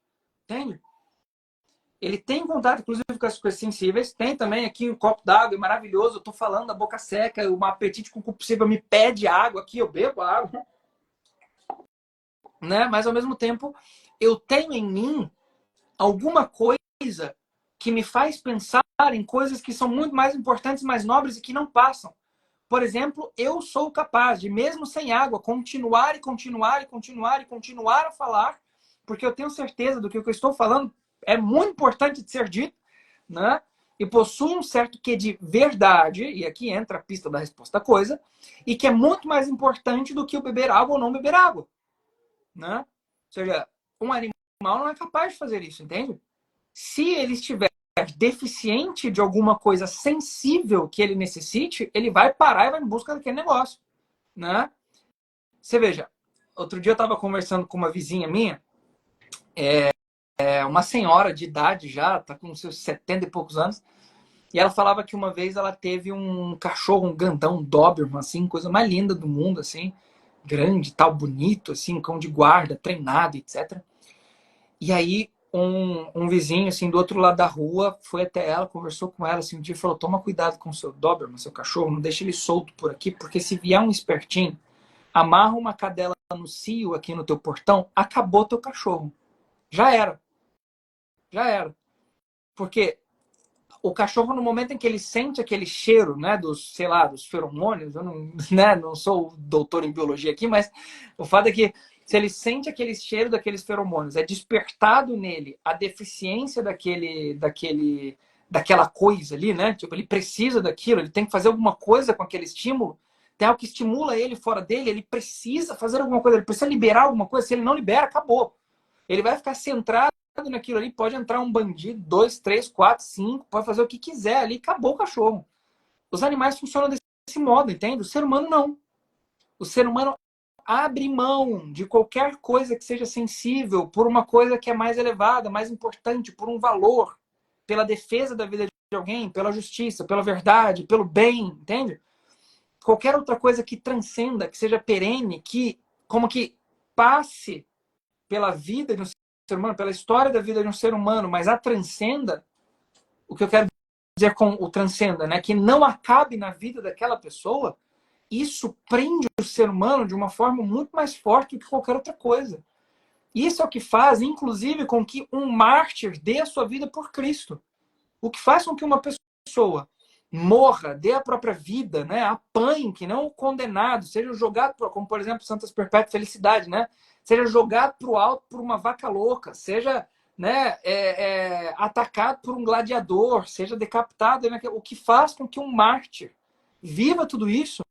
Entende? Ele tem contato, inclusive, com as coisas sensíveis. Tem também aqui um copo d'água, é maravilhoso. Eu estou falando da boca seca, o apetite concupiscível me pede água aqui, eu bebo água. Né? Mas, ao mesmo tempo, eu tenho em mim alguma coisa que me faz pensar em coisas que são muito mais importantes, mais nobres e que não passam. Por exemplo, eu sou capaz de, mesmo sem água, continuar a falar, porque eu tenho certeza do que o que eu estou falando é muito importante de ser dito, né? E possui um certo quê de verdade, e aqui entra a pista da resposta à coisa, e que é muito mais importante do que o beber água ou não beber água, né? Ou seja, um animal não é capaz de fazer isso, entende? Se ele estiver deficiente de alguma coisa sensível que ele necessite, ele vai parar e vai em busca daquele negócio, né? Você veja, outro dia eu estava conversando com uma vizinha minha, uma senhora de idade já, tá com seus 70 e poucos anos, e ela falava que uma vez ela teve um cachorro, um grandão, um Doberman, assim, coisa mais linda do mundo, assim, grande, tal, bonito, assim, cão de guarda, treinado, etc. E aí um vizinho, assim, do outro lado da rua, foi até ela, conversou com ela, assim, um dia e falou: toma cuidado com o seu Doberman, seu cachorro, não deixa ele solto por aqui, porque se vier um espertinho, amarra uma cadela no cio aqui no teu portão, acabou teu cachorro. Já era. Já era. Porque o cachorro, no momento em que ele sente aquele cheiro, né, dos, sei lá, dos feromônios, eu não, né, não sou doutor em biologia aqui, mas o fato é que se ele sente aquele cheiro daqueles feromônios, é despertado nele a deficiência daquela coisa ali, né? Tipo, ele precisa daquilo, ele tem que fazer alguma coisa com aquele estímulo, tem algo que estimula ele fora dele, ele precisa fazer alguma coisa, ele precisa liberar alguma coisa, se ele não libera, acabou. Ele vai ficar centrado naquilo ali, pode entrar um bandido, 2, 3, 4, 5, pode fazer o que quiser ali, acabou o cachorro. Os animais funcionam desse modo, entende? O ser humano não. O ser humano abre mão de qualquer coisa que seja sensível por uma coisa que é mais elevada, mais importante, por um valor, pela defesa da vida de alguém, pela justiça, pela verdade, pelo bem, entende? Qualquer outra coisa que transcenda, que seja perene, que como que passe pela vida de um ser humano, pela história da vida de um ser humano, mas a transcenda, o que eu quero dizer com o transcenda, né? Que não acabe na vida daquela pessoa, isso prende o ser humano de uma forma muito mais forte do que qualquer outra coisa. Isso é o que faz, inclusive, com que um mártir dê a sua vida por Cristo. O que faz com que uma pessoa morra, dê a própria vida, né? Apanhe, que não o condenado, seja jogado, como por exemplo, Santas Perpétua Felicidade, né? Seja jogado para o alto por uma vaca louca, seja, né, atacado por um gladiador, seja decapitado. Né? O que faz com que um mártir viva tudo isso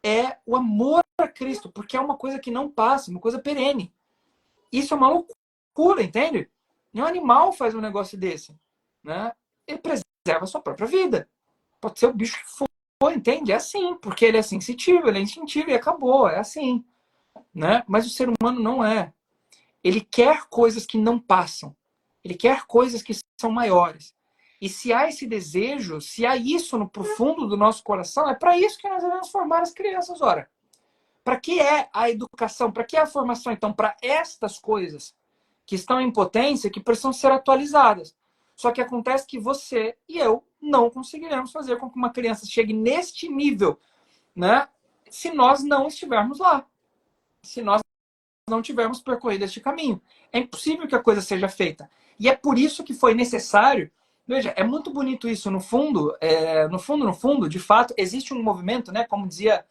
é o amor a Cristo, porque é uma coisa que não passa, uma coisa perene. Isso é uma loucura, entende? Nenhum animal faz um negócio desse, né? Ele preserva a sua própria vida. Pode ser o bicho que for, entende? É assim, porque ele é sensitivo, ele é instintivo e acabou, é assim, né? Mas o ser humano não é. Ele quer coisas que não passam. Ele quer coisas que são maiores. E se há esse desejo, se há isso no profundo do nosso coração, é para isso que nós devemos formar as crianças, ora. Para que é a educação? Para que é a formação? Então, para estas coisas que estão em potência, que precisam ser atualizadas. Só que acontece que você e eu não conseguiremos fazer com que uma criança chegue neste nível, né? Se nós não estivermos lá. Se nós não tivermos percorrido este caminho. É impossível que a coisa seja feita. E é por isso que foi necessário. Veja, é muito bonito isso. No fundo, no fundo, de fato, existe um movimento, né? Como dizia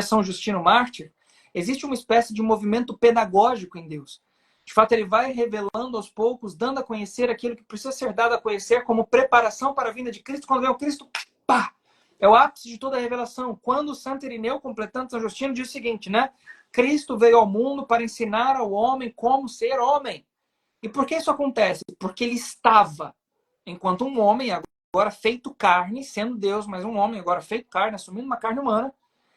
São Justino Mártir, existe uma espécie de movimento pedagógico em Deus. De fato, ele vai revelando aos poucos, dando a conhecer aquilo que precisa ser dado a conhecer como preparação para a vinda de Cristo. Quando vem o Cristo, pá! É o ápice de toda a revelação. Quando Santo Irineu, completando São Justino, diz o seguinte, né? Cristo veio ao mundo para ensinar ao homem como ser homem. E por que isso acontece? Porque ele estava, enquanto um homem, agora feito carne, sendo Deus, mas um homem agora feito carne, assumindo uma carne humana,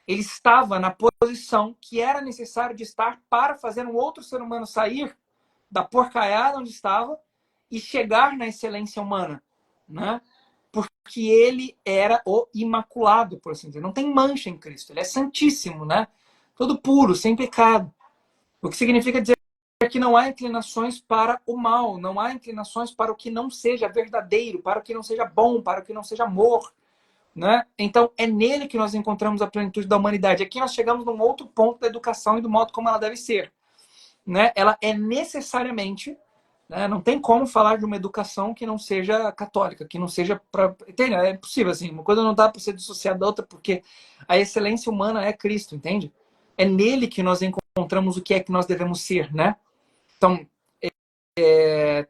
ele estava na posição que era necessário de estar para fazer um outro ser humano sair da porcaiada onde estava e chegar na excelência humana, né? Porque ele era o imaculado, por assim dizer. Não tem mancha em Cristo. Ele é santíssimo, né? Todo puro, sem pecado. O que significa dizer que não há inclinações para o mal, não há inclinações para o que não seja verdadeiro, para o que não seja bom, para o que não seja amor, né? Então, é nele que nós encontramos a plenitude da humanidade. Aqui nós chegamos num outro ponto da educação e do modo como ela deve ser, né? Ela é necessariamente, né? Não tem como falar de uma educação que não seja católica, que não seja para... Entende? É impossível, assim. Uma coisa não dá para ser dissociada da outra, porque a excelência humana é Cristo, entende? É nele que nós encontramos o que é que nós devemos ser, né? Então,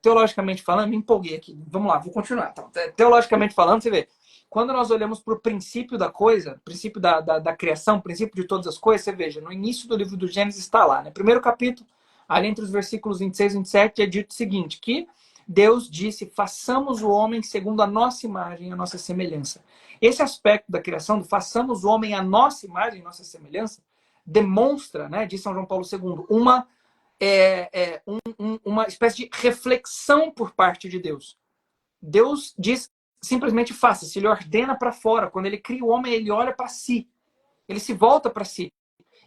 teologicamente falando, me empolguei aqui. Vamos lá, vou continuar. Então, teologicamente falando, você vê, quando nós olhamos para o princípio da coisa, princípio da criação, princípio de todas as coisas, você veja, no início do livro do Gênesis está lá, né? Primeiro capítulo, ali entre os versículos 26 e 27, é dito o seguinte, que Deus disse, façamos o homem segundo a nossa imagem, a nossa semelhança. Esse aspecto da criação, do façamos o homem a nossa imagem, a nossa semelhança, demonstra, né, diz São João Paulo II, uma espécie de reflexão por parte de Deus. Deus diz simplesmente faça, se ele ordena para fora. Quando ele cria o homem, ele olha para si. Ele se volta para si.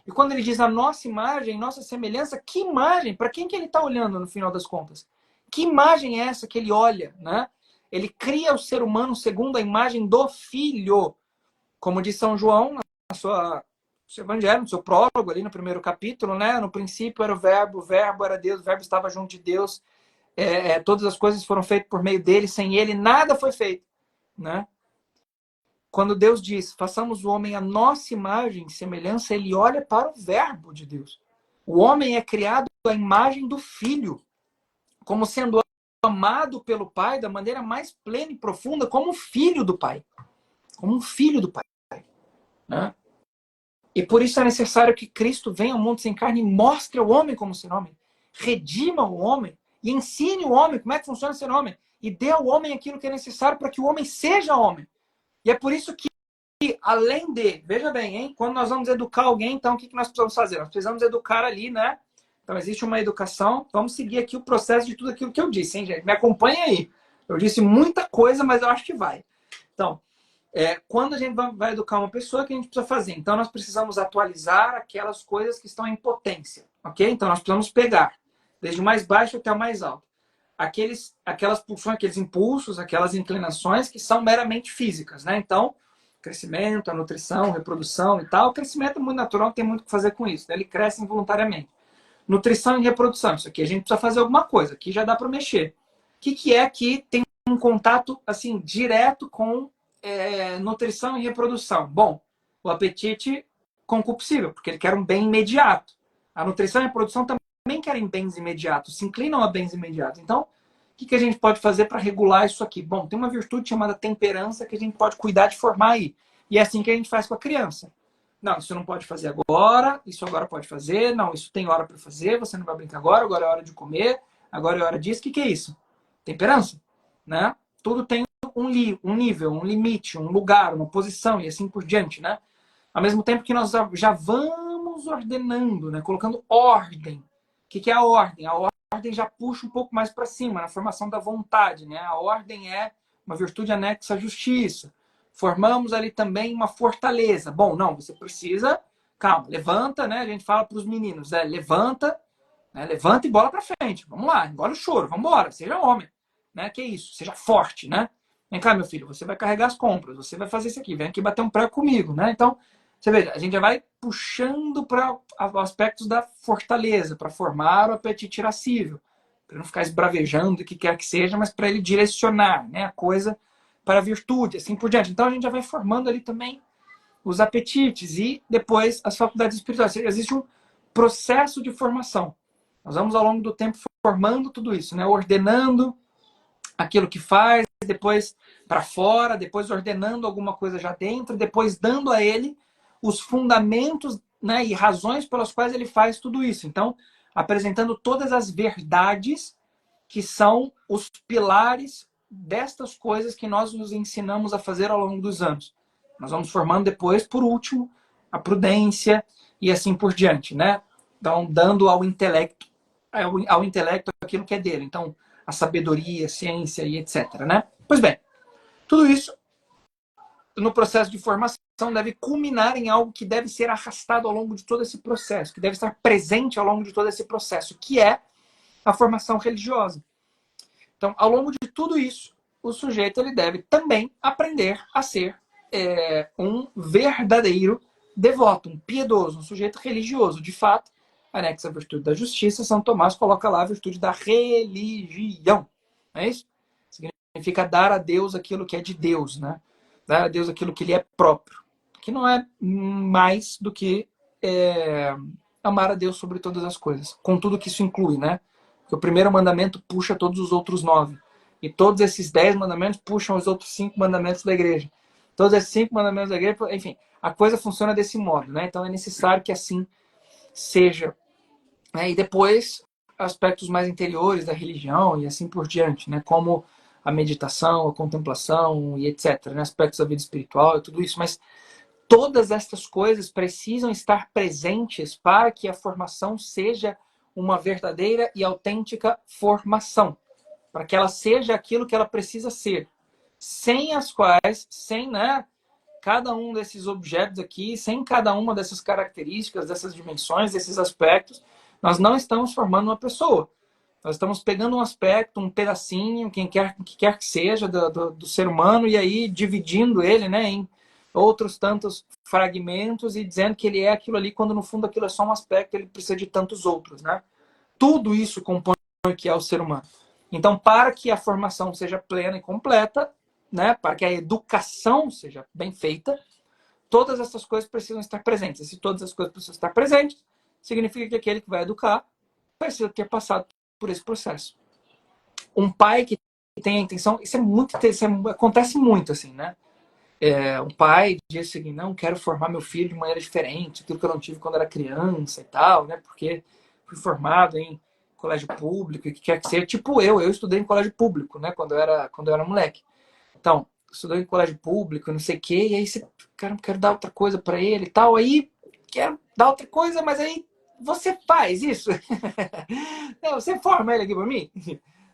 E quando ele diz a nossa imagem, nossa semelhança, que imagem? Para quem que ele está olhando no final das contas? Que imagem é essa que ele olha, né? Ele cria o ser humano segundo a imagem do Filho. Como diz São João, na sua seu evangelho, no seu prólogo, ali no primeiro capítulo, né? No princípio era o verbo era Deus, o verbo estava junto de Deus, todas as coisas foram feitas por meio dele, sem ele nada foi feito, né? Quando Deus diz, façamos o homem à nossa imagem e semelhança, ele olha para o verbo de Deus. O homem é criado à imagem do Filho, como sendo amado pelo Pai da maneira mais plena e profunda, como filho do Pai. Como um filho do Pai, né? E por isso é necessário que Cristo venha ao mundo sem carne e mostre ao homem como ser homem. Redima o homem e ensine o homem como é que funciona ser homem. E dê ao homem aquilo que é necessário para que o homem seja homem. E é por isso que, além de... Veja bem, hein? Quando nós vamos educar alguém, então o que nós precisamos fazer? Nós precisamos educar ali, né? Então existe uma educação. Vamos seguir aqui o processo de tudo aquilo que eu disse, hein, gente? Me acompanha aí. Eu disse muita coisa, mas eu acho que vai. Então, Quando a gente vai educar uma pessoa, o que a gente precisa fazer? Então, nós precisamos atualizar aquelas coisas que estão em potência, ok? Então, nós precisamos pegar, desde o mais baixo até o mais alto, aquelas pulsões, aqueles impulsos, aquelas inclinações que são meramente físicas, né? Então, crescimento, a nutrição, reprodução e tal. O crescimento é muito natural, não tem muito o que fazer com isso, né? Ele cresce involuntariamente. Nutrição e reprodução, isso aqui a gente precisa fazer alguma coisa, aqui já dá para mexer. O que é que tem um contato assim direto com nutrição e reprodução? Bom, o apetite concupiscível, porque ele quer um bem imediato. A nutrição e a reprodução também querem bens imediatos, se inclinam a bens imediatos. Então, o que a gente pode fazer para regular isso aqui? Bom, tem uma virtude chamada temperança que a gente pode cuidar de formar aí. E é assim que a gente faz com a criança. Não, isso não pode fazer agora, isso agora pode fazer, não, isso tem hora para fazer, você não vai brincar agora é hora de comer, agora é hora disso. O que é isso? Temperança, né? Tudo tem um nível, um limite, um lugar, uma posição e assim por diante, né? Ao mesmo tempo que nós já vamos ordenando, né? Colocando ordem. O que é a ordem? A ordem já puxa um pouco mais para cima, na formação da vontade, né? A ordem é uma virtude anexa à justiça. Formamos ali também uma fortaleza. Bom, não, você precisa, calma, levanta, né? A gente fala para os meninos, levanta, né? Levanta e bola para frente. Vamos lá, engole o choro, vamos embora, seja homem, né? Que isso, seja forte, né? Vem cá, meu filho, você vai carregar as compras, você vai fazer isso aqui, vem aqui bater um pré comigo, né? Então, você veja, a gente já vai puxando para aspectos da fortaleza, para formar o apetite irascível, para não ficar esbravejando o que quer que seja, mas para ele direcionar, né, a coisa para a virtude, assim por diante. Então a gente já vai formando ali também os apetites e depois as faculdades espirituais. Existe um processo de formação. Nós vamos ao longo do tempo formando tudo isso, né, ordenando aquilo que faz, depois para fora, depois ordenando alguma coisa já dentro, depois dando a ele os fundamentos, né, e razões pelas quais ele faz tudo isso. Então, apresentando todas as verdades que são os pilares destas coisas que nós nos ensinamos a fazer ao longo dos anos. Nós vamos formando depois, por último, a prudência e assim por diante, né? Então, dando ao intelecto aquilo que é dele. Então, a sabedoria, a ciência e etc, né? Pois bem, tudo isso no processo de formação deve culminar em algo que deve ser arrastado ao longo de todo esse processo, que deve estar presente ao longo de todo esse processo, que é a formação religiosa. Então, ao longo de tudo isso, o sujeito ele deve também aprender a ser um verdadeiro devoto, um piedoso, um sujeito religioso. De fato, anexa a virtude da justiça, São Tomás coloca lá a virtude da religião. Não é isso? Significa dar a Deus aquilo que é de Deus, né? Dar a Deus aquilo que lhe é próprio. Que não é mais do que amar a Deus sobre todas as coisas. Com tudo que isso inclui, né? Porque o primeiro mandamento puxa todos os outros 9. E todos esses 10 mandamentos puxam os outros 5 mandamentos da igreja. Todos esses 5 mandamentos da igreja, enfim, a coisa funciona desse modo, né? Então é necessário que assim seja. E depois, aspectos mais interiores da religião e assim por diante, né? Como a meditação, a contemplação e etc. Né? Aspectos da vida espiritual e tudo isso. Mas todas estas coisas precisam estar presentes para que a formação seja uma verdadeira e autêntica formação. Para que ela seja aquilo que ela precisa ser. Sem as quais, sem, né, cada um desses objetos aqui, sem cada uma dessas características, dessas dimensões, desses aspectos, nós não estamos formando uma pessoa. Nós estamos pegando um aspecto, um pedacinho, que quer que seja, do ser humano, e aí dividindo ele, né, em outros tantos fragmentos e dizendo que ele é aquilo ali, quando no fundo aquilo é só um aspecto, ele precisa de tantos outros, né? Tudo isso compõe o que é o ser humano. Então, para que a formação seja plena e completa, né, para que a educação seja bem feita, todas essas coisas precisam estar presentes. E se todas as coisas precisam estar presentes, significa que aquele que vai educar precisa ter passado por esse processo. Um pai que tem a intenção, acontece muito assim, né? Um pai diz assim, não, quero formar meu filho de maneira diferente, aquilo que eu não tive quando era criança e tal, né? Porque fui formado em colégio público e que quer que seja. Tipo eu estudei em colégio público, né? Quando eu era moleque. Então, estudei em colégio público, não sei o quê, e aí você, cara, quero dar outra coisa para ele e tal, aí quero dar outra coisa, mas aí você faz isso. Não, você forma ele aqui para mim?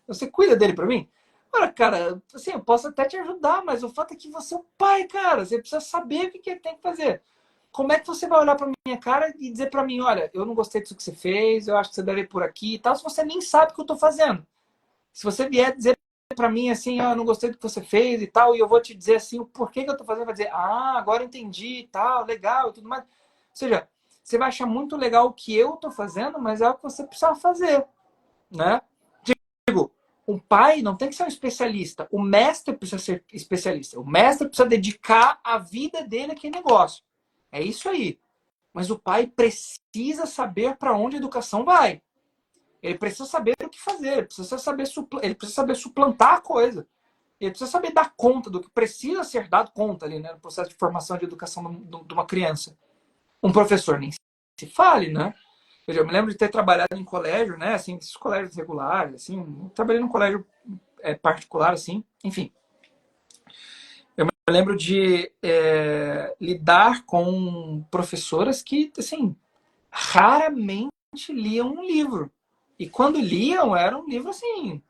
Você cuida dele para mim? Olha, cara, assim, eu posso até te ajudar, mas o fato é que você é o pai, cara. Você precisa saber o que ele tem que fazer. Como é que você vai olhar pra minha cara e dizer pra mim, olha, eu não gostei disso que você fez, eu acho que você deve ir por aqui e tal, se você nem sabe o que eu tô fazendo? Se você vier dizer pra mim assim, ah, eu não gostei do que você fez e tal, e eu vou te dizer assim, o porquê que eu tô fazendo, vai dizer, ah, agora eu entendi e tal, legal e tudo mais. Ou seja, você vai achar muito legal o que eu tô fazendo, mas é o que você precisa fazer, né? Digo, um pai não tem que ser um especialista. O mestre precisa ser especialista. O mestre precisa dedicar a vida dele àquele negócio. É isso aí. Mas o pai precisa saber para onde a educação vai. Ele precisa saber o que fazer. Ele precisa saber suplantar a coisa. Ele precisa saber dar conta do que precisa ser dado conta ali, né, no processo de formação de educação de uma criança. Um professor nem se fale, né? Eu me lembro de ter trabalhado em colégio, né? Assim, esses colégios regulares, assim, trabalhei num colégio particular, assim, enfim. Eu me lembro de lidar com professoras que, assim, raramente liam um livro. E quando liam, era um livro, assim,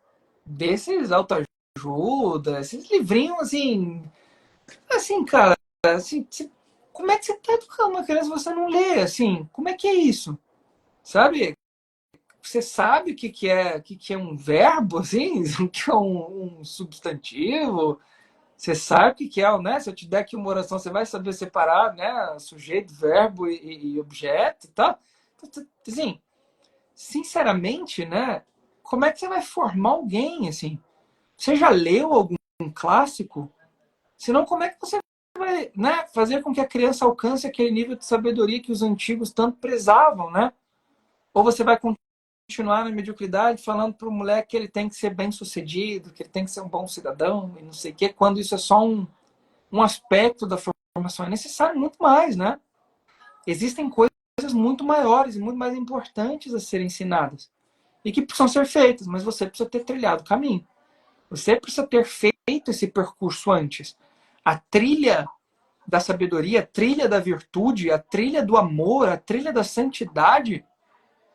desses autoajuda, esses livrinhos, assim, cara, assim, como é que você tá educando uma criança se você não lê, assim? Como é que é isso? Sabe? Você sabe o que é um verbo, assim? O que é um substantivo? Você sabe o que é, né? Se eu te der aqui uma oração, você vai saber separar, né? Sujeito, verbo e objeto e tal. Assim, sinceramente, né? Como é que você vai formar alguém, assim? Você já leu algum clássico? Senão, como é que você vai, né, fazer com que a criança alcance aquele nível de sabedoria que os antigos tanto prezavam, né? Ou você vai continuar na mediocridade falando para o moleque que ele tem que ser bem sucedido, que ele tem que ser um bom cidadão e não sei o quê, quando isso é só um aspecto da formação. É necessário muito mais, né? Existem coisas muito maiores e muito mais importantes a serem ensinadas e que precisam ser feitas, mas você precisa ter trilhado o caminho. Você precisa ter feito esse percurso antes. A trilha da sabedoria, a trilha da virtude, a trilha do amor, a trilha da santidade,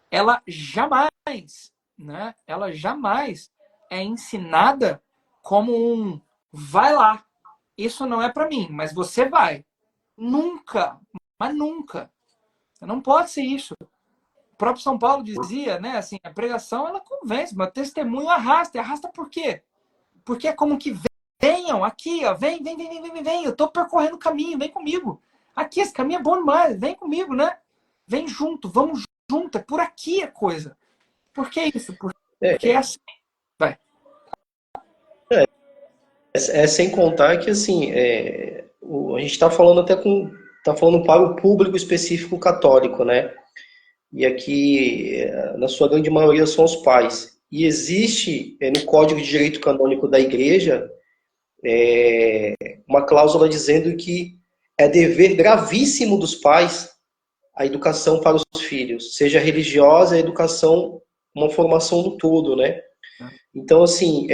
ela jamais, né? Ela jamais é ensinada como um vai lá. Isso não é para mim, mas você vai. Nunca, mas nunca. Não pode ser isso. O próprio São Paulo dizia, né, assim, a pregação ela convence, mas o testemunho arrasta. E arrasta por quê? Porque é como que venham aqui, ó, vem, eu tô percorrendo o caminho, vem comigo. Aqui, esse caminho é bom demais, vem comigo, né? Vem junto, vamos junto, é por aqui a coisa. Por que isso? Porque é É, assim. Vai. sem contar que assim, a gente está falando até tá falando para o público específico católico, né? E aqui, na sua grande maioria, são os pais. E existe no Código de Direito Canônico da Igreja uma cláusula dizendo que é dever gravíssimo dos pais a educação para os filhos, seja religiosa, a educação, uma formação do todo, né? Então, assim,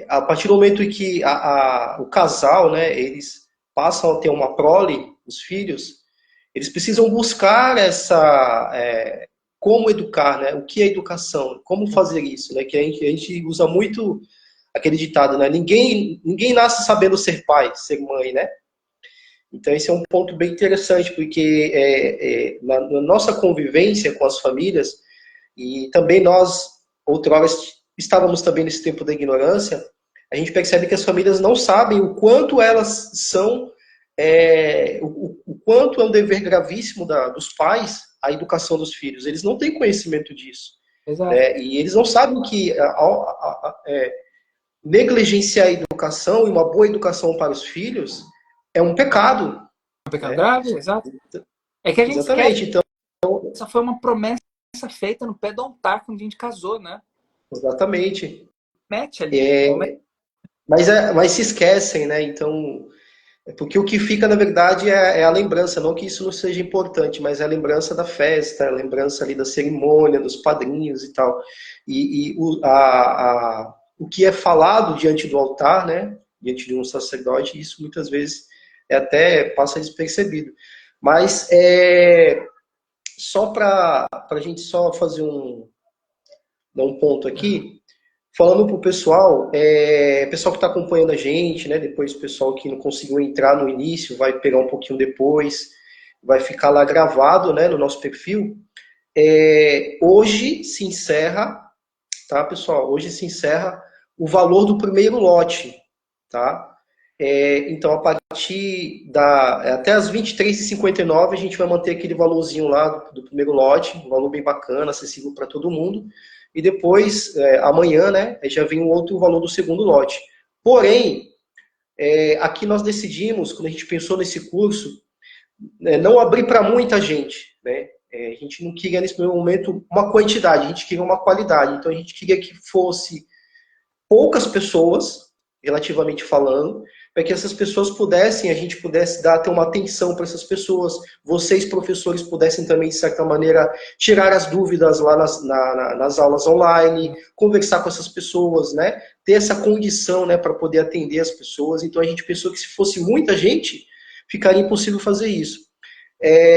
a partir do momento em que o casal, né, eles passam a ter uma prole, os filhos, eles precisam buscar como educar, né? O que é educação? Como fazer isso, né? Que a gente usa muito aquele ditado, né? Ninguém nasce sabendo ser pai, ser mãe, né? Então esse é um ponto bem interessante, porque na nossa convivência com as famílias, e também nós, outrora, estávamos também nesse tempo da ignorância, a gente percebe que as famílias não sabem o quanto elas são, o quanto é um dever gravíssimo dos pais a educação dos filhos. Eles não têm conhecimento disso, Exato. né? E eles não sabem que negligenciar a educação e uma boa educação para os filhos é um pecado, Um pecado né? grave, exato. É que a gente esquece, Exatamente. Então, essa foi uma promessa feita no pé do altar quando a gente casou, né? exatamente. Mete ali. Vamos Mas se esquecem, né? Então, porque o que fica, na verdade, é a lembrança. Não que isso não seja importante, mas é a lembrança da festa, a lembrança ali da cerimônia, dos padrinhos e tal. E o que é falado diante do altar, né? Diante de um sacerdote, isso muitas vezes até passa despercebido. Mas só para a gente só fazer um ponto aqui, Falando para o pessoal, pessoal que está acompanhando a gente, né? Depois o pessoal que não conseguiu entrar no início vai pegar um pouquinho depois, vai ficar lá gravado, né, no nosso perfil. Hoje se encerra, tá, pessoal? Hoje se encerra o valor do primeiro lote, tá? Então, a partir até as 23h59, a gente vai manter aquele valorzinho lá do primeiro lote, um valor bem bacana, acessível para todo mundo. E depois, amanhã, né, já vem o outro valor do segundo lote. Porém, aqui nós decidimos, quando a gente pensou nesse curso, não abrir para muita gente, né? A gente não queria, nesse primeiro momento, uma quantidade, a gente queria uma qualidade. Então, a gente queria que fosse poucas pessoas, relativamente falando, para que essas pessoas a gente pudesse ter uma atenção para essas pessoas, vocês, professores, pudessem também, de certa maneira, tirar as dúvidas lá nas aulas online, conversar com essas pessoas, né? Ter essa condição, né, para poder atender as pessoas. Então, a gente pensou que se fosse muita gente, ficaria impossível fazer isso.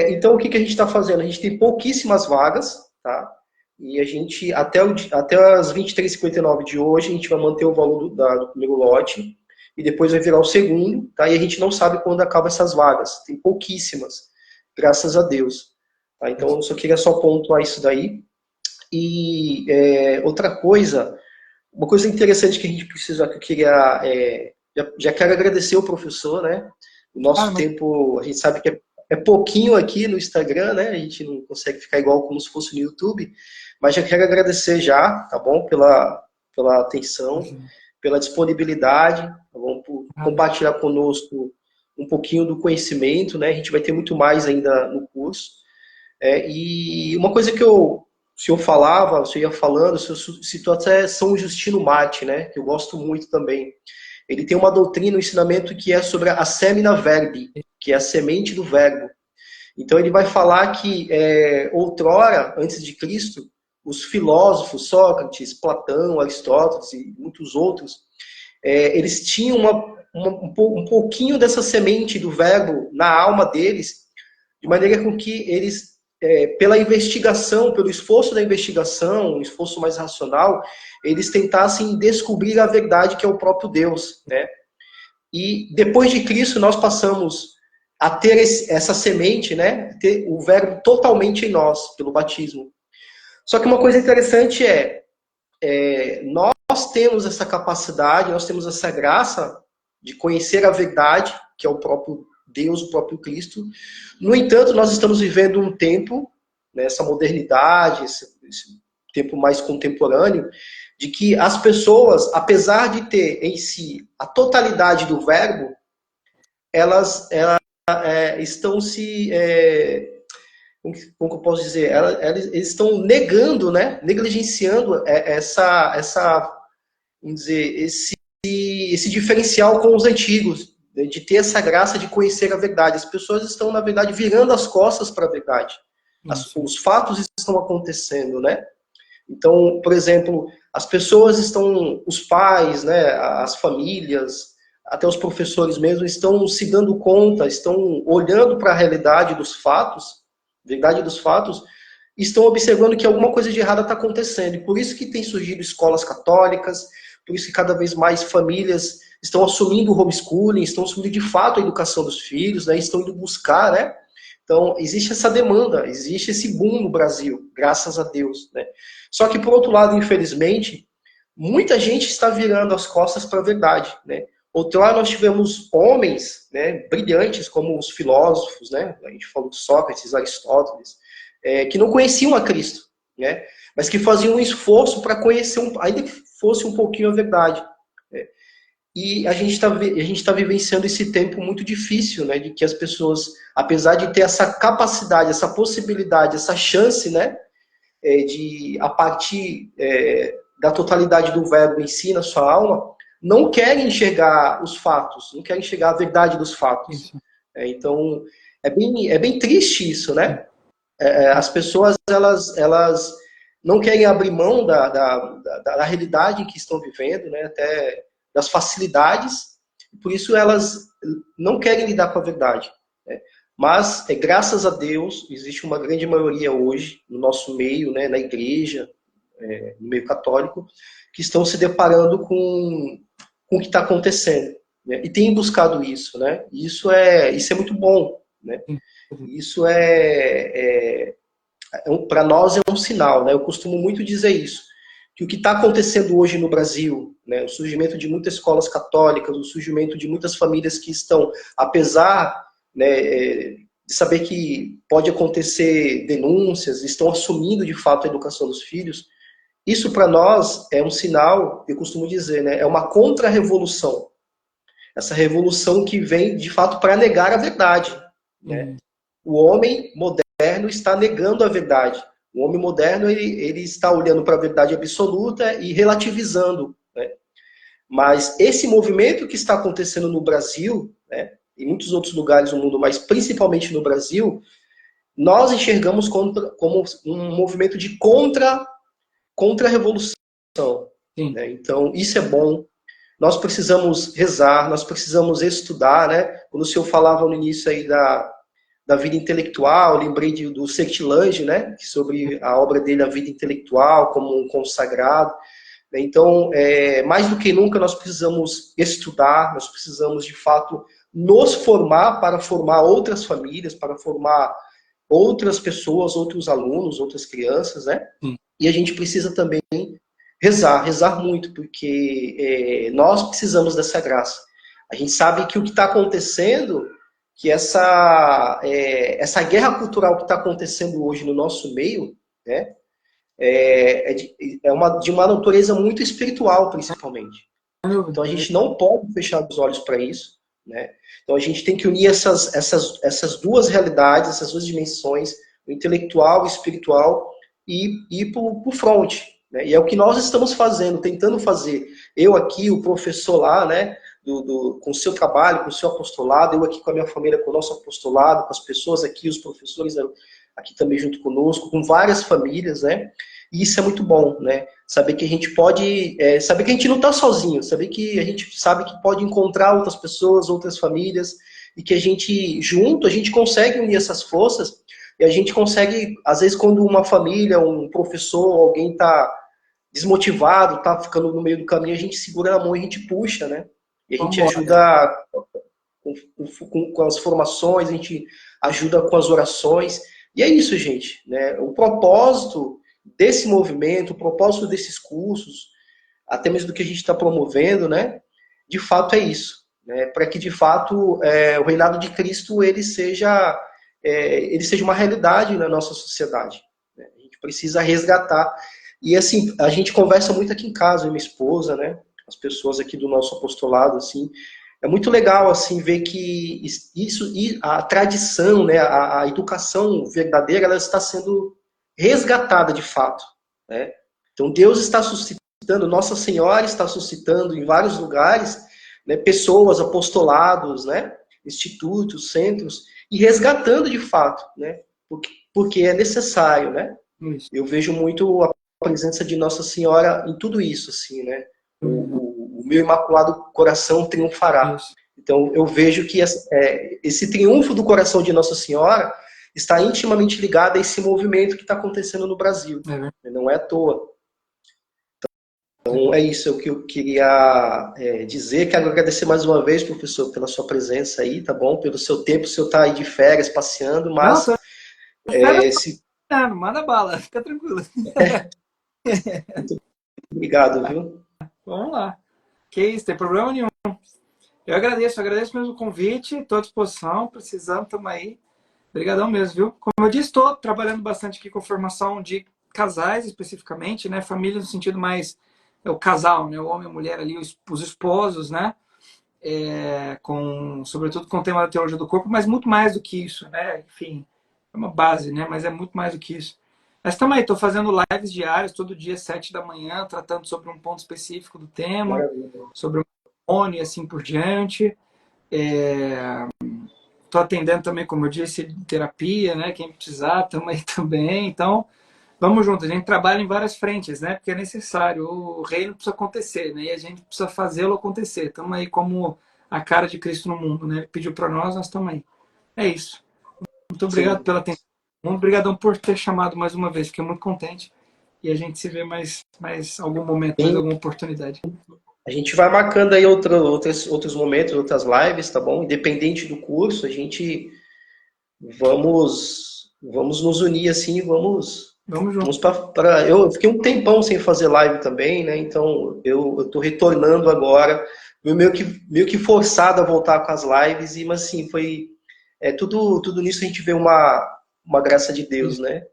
Então, o que a gente está fazendo? A gente tem pouquíssimas vagas, tá? E a gente, até as 23h59 de hoje, a gente vai manter o valor do primeiro lote, e depois vai virar o segundo, tá? E a gente não sabe quando acaba essas vagas. Tem pouquíssimas, graças a Deus. Tá? Então, eu só queria pontuar isso daí. E outra coisa, uma coisa interessante que a gente precisa, que eu queria... já quero agradecer o professor, né? O nosso tempo, a gente sabe que é pouquinho aqui no Instagram, né? A gente não consegue ficar igual como se fosse no YouTube, mas já quero agradecer já, tá bom? Pela atenção, pela disponibilidade, tá bom? Por compartilhar conosco um pouquinho do conhecimento, né? A gente vai ter muito mais ainda no curso. E uma coisa que o senhor falava, o senhor ia falando, o senhor citou até São Justino Marte, né? Que eu gosto muito também. Ele tem uma doutrina, um ensinamento que é sobre a semina verbi, que é a semente do verbo. Então ele vai falar que outrora, antes de Cristo, os filósofos, Sócrates, Platão, Aristóteles e muitos outros, eles tinham um pouquinho dessa semente do verbo na alma deles, de maneira com que eles, pela investigação, pelo esforço da investigação, um esforço mais racional, eles tentassem descobrir a verdade que é o próprio Deus, né? E depois de Cristo nós passamos a ter essa semente, né? Ter o verbo totalmente em nós, pelo batismo. Só que uma coisa interessante nós temos essa capacidade, nós temos essa graça de conhecer a verdade, que é o próprio Deus, o próprio Cristo. No entanto, nós estamos vivendo um tempo, né, essa modernidade, esse tempo mais contemporâneo, de que as pessoas, apesar de ter em si a totalidade do verbo, elas estão se... como eu posso dizer? Eles estão negando, né, negligenciando vamos dizer, esse diferencial com os antigos, de ter essa graça de conhecer a verdade. As pessoas estão, na verdade, virando as costas para a verdade. Os fatos estão acontecendo, né? Então, por exemplo, as pessoas estão, os pais, né, as famílias, até os professores mesmo, estão se dando conta, estão olhando para a realidade dos fatos, verdade dos fatos, e estão observando que alguma coisa de errado está acontecendo. E por isso que tem surgido escolas católicas, por isso que cada vez mais famílias estão assumindo o homeschooling, estão assumindo de fato a educação dos filhos, né, estão indo buscar, né? Então, existe essa demanda, existe esse boom no Brasil, graças a Deus, né? Só que, por outro lado, infelizmente, muita gente está virando as costas para a verdade, né? Outrora nós tivemos homens, né, brilhantes, como os filósofos, né? A gente falou de Sócrates, Aristóteles, que não conheciam a Cristo, né? Mas que faziam um esforço para conhecer, ainda que fosse um pouquinho a verdade. Né? E a gente tá vivenciando esse tempo muito difícil, né? De que as pessoas, apesar de ter essa capacidade, essa possibilidade, essa chance, né? De, a partir da totalidade do verbo em si, na sua alma, não querem enxergar os fatos, não querem enxergar a verdade dos fatos. Então, é bem triste isso, né? As pessoas, elas não querem abrir mão da realidade que estão vivendo, né? Até das facilidades, por isso elas não querem lidar com a verdade. Né? Mas, graças a Deus, existe uma grande maioria hoje no nosso meio, né, na igreja, no meio católico, que estão se deparando com o que está acontecendo, né? E têm buscado isso, né? Isso é muito bom, né? Isso para nós é um sinal, né? Eu costumo muito dizer isso, que o que está acontecendo hoje no Brasil, né? O surgimento de muitas escolas católicas, o surgimento de muitas famílias que estão, apesar, né, de saber que pode acontecer denúncias, estão assumindo de fato a educação dos filhos. Isso para nós é um sinal, eu costumo dizer, né? É uma contra-revolução. Essa revolução que vem de fato para negar a verdade, né? O homem moderno está negando a verdade. O homem moderno ele está olhando para a verdade absoluta e relativizando, né? Mas esse movimento que está acontecendo no Brasil, né, em muitos outros lugares do mundo, mas principalmente no Brasil, nós enxergamos como um movimento de contra-revolução. Né? Então, isso é bom. Nós precisamos rezar, nós precisamos estudar, né? Quando o senhor falava no início aí da vida intelectual, lembrei do Sertilange, né? Sobre a obra dele, A Vida Intelectual, como um consagrado. Então, mais do que nunca, nós precisamos estudar, nós precisamos, de fato, nos formar para formar outras famílias, para formar outras pessoas, outros alunos, outras crianças, né? E a gente precisa também rezar muito, porque nós precisamos dessa graça. A gente sabe que o que está acontecendo, que essa guerra cultural que está acontecendo hoje no nosso meio, né, de uma natureza muito espiritual, principalmente. Então a gente não pode fechar os olhos para isso, né? Então a gente tem que unir essas duas realidades, essas duas dimensões, o intelectual, o espiritual, e ir para o front. Né? E é o que nós estamos fazendo, tentando fazer. Eu aqui, o professor lá, né, com o seu trabalho, com o seu apostolado, eu aqui com a minha família, com o nosso apostolado, com as pessoas aqui, os professores aqui também junto conosco, com várias famílias, né? E isso é muito bom, né? Saber que a gente pode, saber que a gente não está sozinho, saber que a gente sabe que pode encontrar outras pessoas, outras famílias, e que a gente, junto, a gente consegue unir essas forças, e a gente consegue, às vezes, quando uma família, um professor, alguém está desmotivado, está ficando no meio do caminho, a gente segura na mão e a gente puxa, né? E a gente ajuda com as formações, a gente ajuda com as orações. E é isso, gente. Né? O propósito desse movimento, o propósito desses cursos, até mesmo do que a gente está promovendo, né? De fato é isso. Né? Para que, de fato, o reinado de Cristo ele seja uma realidade na nossa sociedade. Né? A gente precisa resgatar. E, assim, a gente conversa muito aqui em casa, eu e minha esposa, né? As pessoas aqui do nosso apostolado, assim, é muito legal assim ver que isso, a tradição, né, a educação verdadeira, ela está sendo resgatada de fato. Né? Então Deus está suscitando, Nossa Senhora está suscitando em vários lugares, né, pessoas, apostolados, né, institutos, centros, e resgatando de fato, né, porque é necessário. Né? Eu vejo muito a presença de Nossa Senhora em tudo isso, assim, né? O meu imaculado coração triunfará. Então eu vejo que esse triunfo do coração de Nossa Senhora está intimamente ligado a esse movimento que está acontecendo no Brasil. Não é à toa. Então é isso que eu queria dizer. Quero agradecer mais uma vez, professor, pela sua presença aí, tá bom? Pelo seu tempo, o senhor está aí de férias, passeando, mas... Não, manda bala, fica tranquilo. Muito obrigado, viu? Vamos lá. Que isso, tem problema nenhum. Eu agradeço mesmo o convite, estou à disposição, precisando, estamos aí. Obrigadão mesmo, viu? Como eu disse, estou trabalhando bastante aqui com formação de casais, especificamente, né? Família no sentido mais... o casal, né? O homem e a mulher ali, os esposos, né? Sobretudo com o tema da teologia do corpo, mas muito mais do que isso, né? Enfim, é uma base, né? Mas é muito mais do que isso. Mas também estou fazendo lives diárias, todo dia, 7 da manhã, tratando sobre um ponto específico do tema, sobre o matrimônio e assim por diante. Estou atendendo também, como eu disse, terapia, né? Quem precisar, estamos aí também. Então, vamos juntos. A gente trabalha em várias frentes, né? Porque é necessário. O reino precisa acontecer, né? E a gente precisa fazê-lo acontecer. Estamos aí como a cara de Cristo no mundo, né? Ele pediu para nós estamos aí. É isso. Muito obrigado pela atenção. Muito obrigadão por ter chamado mais uma vez. Fiquei muito contente. e a gente se vê mais algum momento, mais alguma oportunidade. A gente vai marcando aí outros momentos, outras lives, tá bom? Independente do curso, a gente vamos nos unir assim, Vamos junto. vamos para. Eu fiquei um tempão sem fazer live também, né? Então eu tô retornando agora, meio que forçado a voltar com as lives, mas assim, foi tudo nisso a gente vê uma graça de Deus, Isso, né?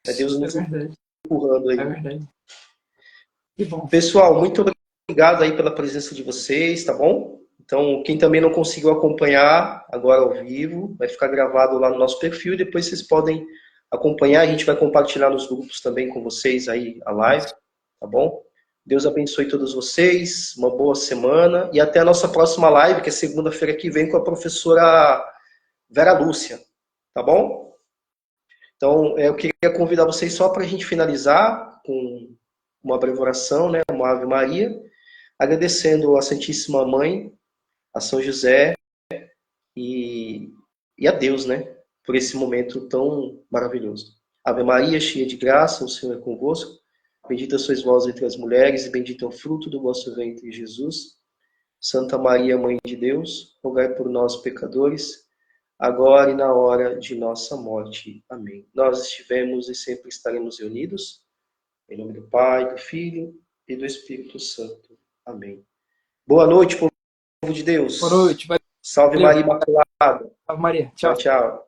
É Deus é nos verdade. empurrando É aí. verdade. Que bom. Pessoal, muito obrigado aí pela presença de vocês, tá bom? Então, quem também não conseguiu acompanhar agora ao vivo, vai ficar gravado lá no nosso perfil e depois vocês podem acompanhar. A gente vai compartilhar nos grupos também com vocês aí a live, tá bom? Deus abençoe todos vocês, uma boa semana e até a nossa próxima live, que é segunda-feira que vem com a professora Vera Lúcia, tá bom? Então, eu queria convidar vocês só para a gente finalizar com uma breve oração, né? Uma Ave Maria, agradecendo a Santíssima Mãe, a São José e, e a Deus, né? Por esse momento tão maravilhoso. Ave Maria, cheia de graça, o Senhor é convosco. Bendita sois vós entre as mulheres e bendito é o fruto do vosso ventre, Jesus. Santa Maria, Mãe de Deus, rogai por nós, pecadores, agora e na hora de nossa morte. Amém. Nós estivemos e sempre estaremos reunidos. Em nome do Pai, do Filho e do Espírito Santo. Amém. Boa noite, povo de Boa Deus. noite. Salve Valeu. Maria Imaculada. Ave Maria. Tchau, Tchau. tchau.